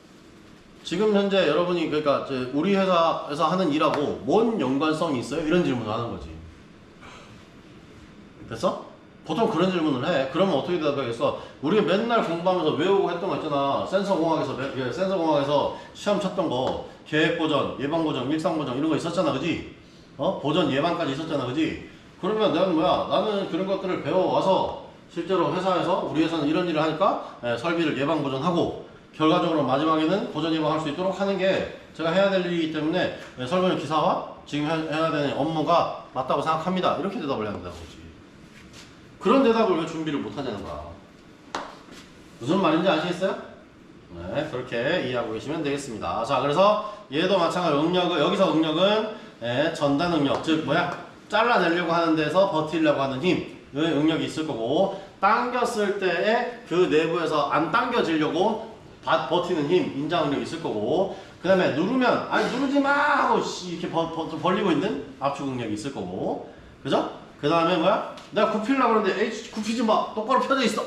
지금 현재 여러분이 그러니까 우리 회사에서 하는 일하고 뭔 연관성이 있어요? 이런 질문을 하는 거지. 됐어? 보통 그런 질문을 해. 그러면 어떻게 대답하겠어? 우리가 맨날 공부하면서 외우고 했던 거 있잖아. 센서공학에서 시험 쳤던 거 계획보전, 예방보전, 일상보전 이런 거 있었잖아. 그지? 보전 예방까지 있었잖아. 그지? 그러면 내가 뭐야? 나는 그런 것들을 배워와서 실제로 회사에서 우리 회사는 이런 일을 하니까 설비를 예방보전하고 결과적으로 마지막에는 보전 예방할 수 있도록 하는 게 제가 해야 될 일이기 때문에 설비는 기사와 지금 해야 되는 업무가 맞다고 생각합니다. 이렇게 대답을 해야 된다고 그러지. 그런 대답을 왜 준비를 못하냐는 거야. 무슨 말인지 아시겠어요? 네, 그렇게 이해하고 계시면 되겠습니다. 자, 그래서 얘도 마찬가지로 여기서 응력은 전단 응력, 즉 뭐야? 잘라내려고 하는 데서 버티려고 하는 힘의 응력이 있을 거고, 당겼을 때에 그 내부에서 안 당겨지려고 버티는 힘, 인장 응력이 있을 거고, 그 다음에 누르면 아니 누르지 마 하고 이렇게 벌리고 있는 압축 응력이 있을 거고, 그죠? 그 다음에 뭐야? 내가 굽히려고 그러는데 굽히지 마, 똑바로 펴져 있어,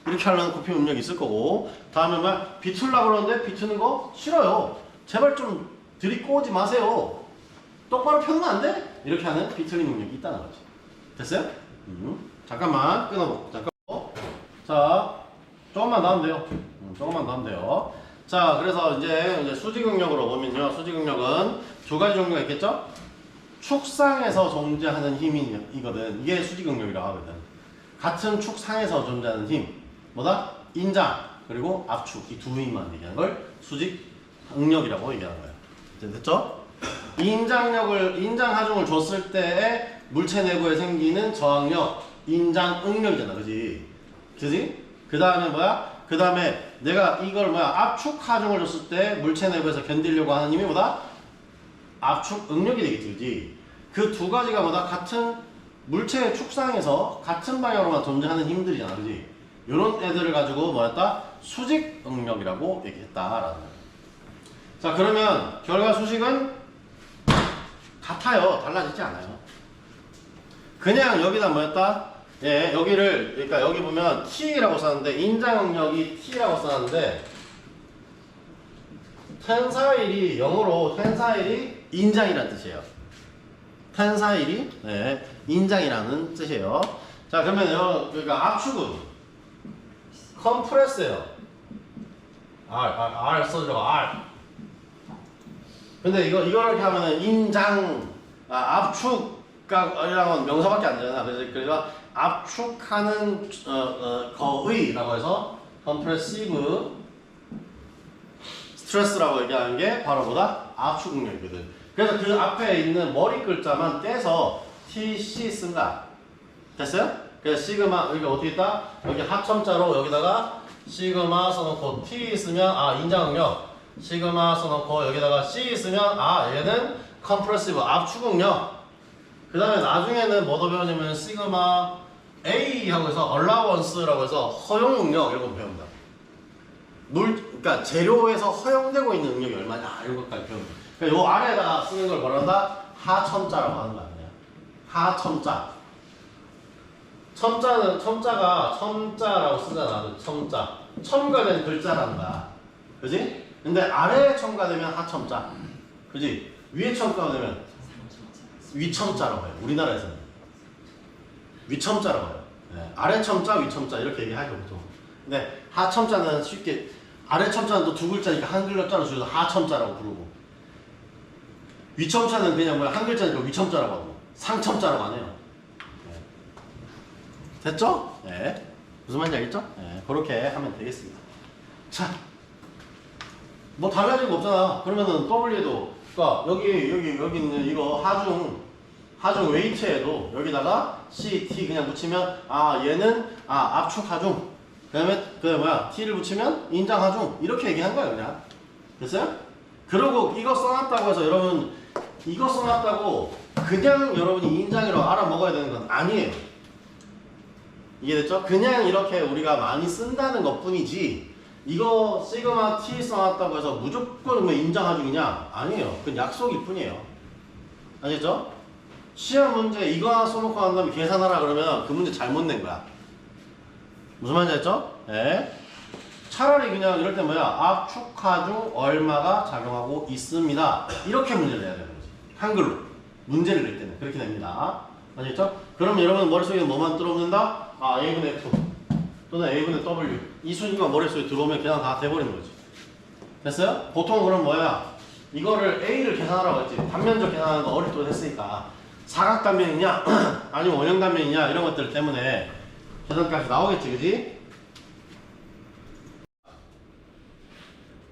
이렇게 하려는 굽힘 응력이 있을 거고, 다음에 뭐야? 비틀려고 그러는데 비트는 거 싫어요, 제발 좀 들이꼬지 마세요, 똑바로 펴면 안 돼? 이렇게 하는 비틀림 능력이 있다는 거지. 됐어요? 잠깐만 끊어보. 자, 조금만 더 하면 돼요. 조금만 더 하면 돼요. 자, 그래서 이제 수직 응력으로 보면요, 수직 응력은 두 가지 종류가 있겠죠? 축상에서 존재하는 힘이거든. 이게 수직 응력이라고 하거든. 같은 축상에서 존재하는 힘, 뭐다? 인장 그리고 압축, 이 두 힘만 얘기하는 걸 수직 응력이라고 얘기하는 거예요. 이제 됐죠? 인장 하중을 줬을 때에 물체 내부에 생기는 저항력, 인장 응력이잖아. 그지? 그 다음에 뭐야? 그 다음에 내가 이걸 뭐야? 압축 하중을 줬을 때 물체 내부에서 견디려고 하는 힘이 뭐다? 압축 응력이 되겠지. 그지? 그 두 가지가 뭐다? 같은 물체의 축상에서 같은 방향으로만 존재하는 힘들이잖아. 그지? 요런 애들을 가지고 뭐였다? 수직 응력이라고 얘기했다라는 거야. 자, 그러면 결과 수식은 같아요. 달라지지 않아요. 그냥 여기다 뭐였다? 예, 여기를, 그러니까 여기 보면 T라고 썼는데, 인장응력이 T라고 썼는데, 텐사일이 영어로 텐사일이 인장이라는 뜻이에요. 텐사일이 인장이라는 뜻이에요. 자, 그러면 그러니까 압축은 컴프레스예요. R 써주라고, R. 근데 이거 이렇게 하면은 압축이라는 건 명사밖에 안 되잖아. 그래서 압축하는 거의라고 해서 compressive 스트레스라고 얘기하는 게 바로 뭐다? 압축 응력이거든. 그래서 그 앞에 있는 머리 글자만 떼서 TC 쓴 거야. 됐어요? 그래서 시그마 여기 어떻게 있다? 여기 하첨자로 여기다가 시그마 써놓고 T 쓰면 아 인장 응력. 시그마 써놓고 여기다가 C 쓰면 아 얘는 컴프레시브 압축 응력. 그 다음에 나중에는 뭐더 배우냐면 시그마 A 하고 해서 allowance라고 해서 허용 응력 이런 거 배웁니다. 그러니까 재료에서 허용되고 있는 응력이 얼마냐 이런 것까지 배웁니다. 그러니까 요 아래에다가 쓰는 걸 뭐라 한다? 하첨자라고 하는 거 아니에요. 하첨자. 첨자가 첨자라고 쓰잖아. 첨자. 첨가된 글자란다. 그지? 근데 아래에 첨가되면 하첨자. 그지? 위에 첨가되면 위첨자라고 해요. 우리나라에서는. 위첨자라고 해요. 네. 아래 첨자, 위첨자 이렇게 얘기하죠. 보통. 근데 하첨자는 쉽게 아래 첨자는 또 두 글자니까 한 글자로 줄여서 하첨자라고 부르고 위첨자는 그냥 뭐야 한 글자니까 위첨자라고 하고 상첨자라고 안 해요. 네. 됐죠? 네. 무슨 말인지 알겠죠? 네. 그렇게 하면 되겠습니다. 자, 뭐 달라진 거 없잖아. 그러면은 W에도 그러니까 여기 있는 이거 하중 웨이트에도 여기다가 CT 그냥 붙이면 아 얘는 압축 하중 그다음에 T를 붙이면 인장 하중 이렇게 얘기한 거야 그냥. 됐어요? 그리고 이거 써놨다고 해서 여러분 이거 써놨다고 그냥 여러분이 인장이라고 알아먹어야 되는 건 아니에요. 이해됐죠? 그냥 이렇게 우리가 많이 쓴다는 것 뿐이지 이거 시그마 T 써놨다고 해서 무조건 뭐 인장 하중이냐? 아니에요. 그건 약속일 뿐이에요. 아시겠죠? 시험 문제 이거 하나 써놓고 한 다음에 계산하라 그러면 그 문제 잘못 낸 거야. 무슨 말인지 알죠? 네. 차라리 그냥 이럴 때 뭐야? 압축하중 얼마가 작용하고 있습니다. 이렇게 문제를 내야 되는 거지. 한글로. 문제를 낼 때는 그렇게 냅니다. 아시겠죠? 그럼 여러분 머릿속에 뭐만 들어오는다? 아, A분의 F 또는 A분의 W 이 순위가 머릿속에 들어오면 그냥 다 돼버리는 거지. 됐어요? 보통 그럼 뭐야? 이거를 A를 계산하라고 했지. 단면적 계산하는 거 어릴 때 했으니까 사각단면이냐 아니면 원형단면이냐 이런 것들 때문에 계산까지 나오겠지, 그지?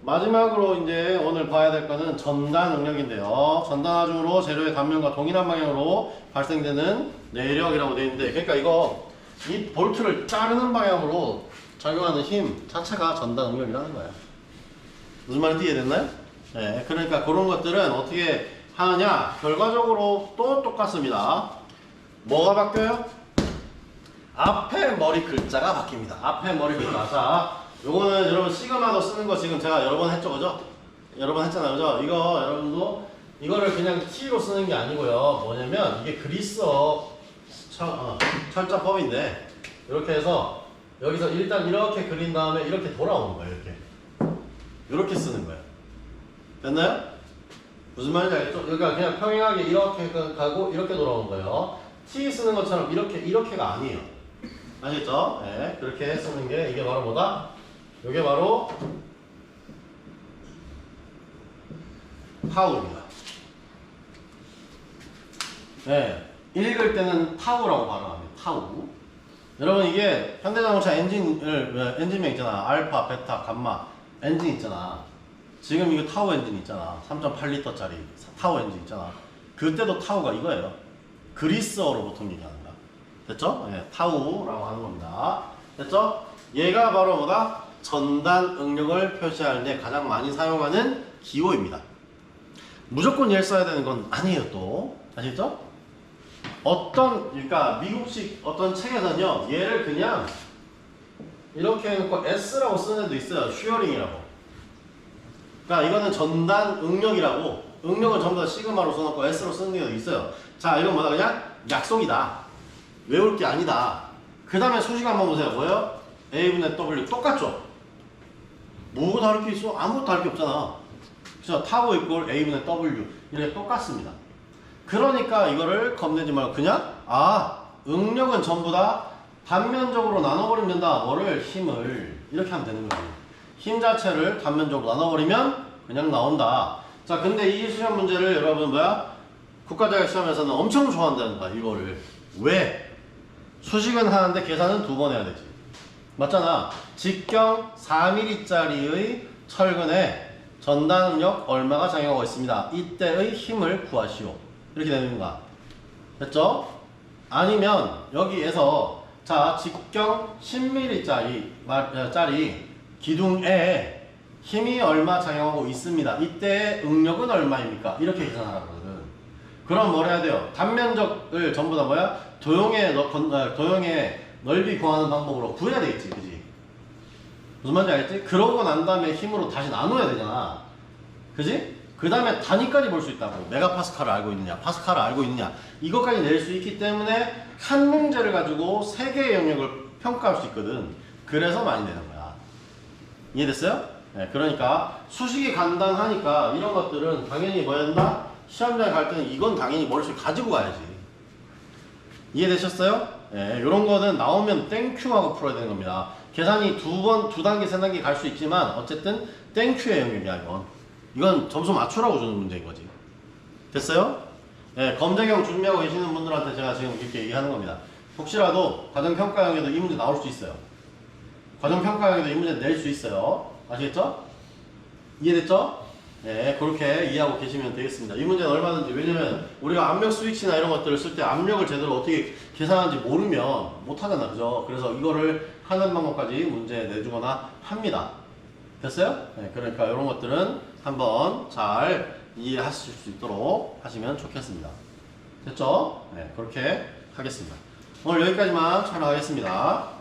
마지막으로 이제 오늘 봐야 될 거는 전단 응력인데요. 전단 하중으로 재료의 단면과 동일한 방향으로 발생되는 내력이라고 되어 있는데, 그러니까 이거 이 볼트를 자르는 방향으로 작용하는 힘 자체가 전단 응력이라는 거예요. 무슨 말인지 이해됐나요? 네, 그러니까 그런 것들은 어떻게 하느냐? 결과적으로 또 똑같습니다. 뭐가 바뀌어요? 앞에 머리 글자가 바뀝니다. 앞에 머리 글자. 자, 요거는 여러분 시그마도 쓰는 거 지금 제가 여러 번 했죠, 그죠? 여러 번 했잖아요, 그죠? 이거 여러분도 이거를 그냥 T로 쓰는 게 아니고요. 뭐냐면 이게 그리스어 철자법인데 이렇게 해서 여기서 일단 이렇게 그린 다음에 이렇게 돌아오는 거예요, 이렇게 쓰는 거예요. 됐나요? 무슨 말인지 알겠죠? 그러니까 그냥 평행하게 이렇게 가고 이렇게 돌아오는 거예요. T 쓰는 것처럼 이렇게가 아니에요. 아시겠죠? 네, 그렇게 쓰는 게 이게 바로 뭐다? 이게 바로 타우입니다. 네, 읽을 때는 타우라고 발음합니다. 타우. 여러분 이게 현대자동차 엔진명 있잖아. 알파, 베타, 감마 엔진 있잖아. 지금 이거 타우 엔진 있잖아. 3.8L짜리 타우 엔진 있잖아. 그때도 타우가 이거예요. 그리스어로 보통 얘기하는 거야. 됐죠? 네, 타우라고 하는 겁니다. 됐죠? 얘가 바로 뭐다? 전단 응력을 표시할 때 가장 많이 사용하는 기호입니다. 무조건 얘를 써야 되는 건 아니에요, 또. 아시죠? 그러니까 미국식 어떤 책에서는요, 얘를 그냥 이렇게 해놓고 S라고 쓰는 애도 있어요. 슈어링이라고. 그러니까 이거는 전단 응력이라고, 응력을 전부 다 시그마로 써놓고 S로 쓰는 게 있어요. 자, 이건 뭐다? 그냥 약속이다. 외울 게 아니다. 그 다음에 수식 한번 보세요. 뭐예요? A분의 W 똑같죠? 뭐가 다를 게 있어? 아무것도 다를 게 없잖아. 그래서 타고 이꼴 A분의 W 이렇게 똑같습니다. 그러니까 이거를 겁내지 말고 그냥 응력은 전부 다 단면적으로 나눠버리면 된다. 뭐를? 힘을. 이렇게 하면 되는 거예요. 힘 자체를 단면적으로 나눠버리면 그냥 나온다. 자, 근데 이 시험 문제를 여러분 국가자격 시험에서는 엄청 좋아한다는 거야, 이거를. 왜? 수식은 하는데 계산은 2번 해야 되지. 맞잖아. 직경 4mm짜리의 철근에 전단력 얼마가 작용하고 있습니다. 이때의 힘을 구하시오. 이렇게 되는 거야. 됐죠? 아니면 여기에서 자 직경 10mm짜리 기둥에 힘이 얼마 작용하고 있습니다. 이때의 응력은 얼마입니까? 이렇게 계산하거든. 그럼 뭘 해야 돼요? 단면적을 전부 다 뭐야? 도형의 넓이 구하는 방법으로 구해야 되겠지, 그지? 무슨 말인지 알겠지? 그러고 난 다음에 힘으로 다시 나눠야 되잖아, 그지? 그 다음에 단위까지 볼 수 있다고. 메가파스칼을 알고 있느냐, 파스칼을 알고 있느냐, 이것까지 낼 수 있기 때문에 한 문제를 가지고 3개의 영역을 평가할 수 있거든. 그래서 많이 내는 거야. 이해됐어요? 네, 그러니까 수식이 간단하니까 이런 것들은 당연히 뭐였나? 시험장에 갈 때는 이건 당연히 머릿속에 가지고 가야지. 이해되셨어요? 네, 이런 거는 나오면 땡큐하고 풀어야 되는 겁니다. 계산이 두 단계, 세 단계 갈 수 있지만 어쨌든 땡큐의 영역이야, 이건. 이건 점수 맞추라고 주는 문제인 거지. 됐어요? 네, 검정형 준비하고 계시는 분들한테 제가 지금 이렇게 얘기하는 겁니다. 혹시라도 과정평가형에도 이 문제 나올 수 있어요. 과정평가형에도 이 문제 낼 수 있어요. 아시겠죠? 이해됐죠? 네, 그렇게 이해하고 계시면 되겠습니다. 이 문제는 얼마든지, 왜냐면 우리가 압력 스위치나 이런 것들을 쓸 때 압력을 제대로 어떻게 계산하는지 모르면 못하잖아, 그죠? 그래서 이거를 하는 방법까지 문제 내주거나 합니다. 됐어요? 네, 그러니까 이런 것들은 한번 잘 이해하실 수 있도록 하시면 좋겠습니다. 됐죠? 네, 그렇게 하겠습니다. 오늘 여기까지만 촬영하겠습니다.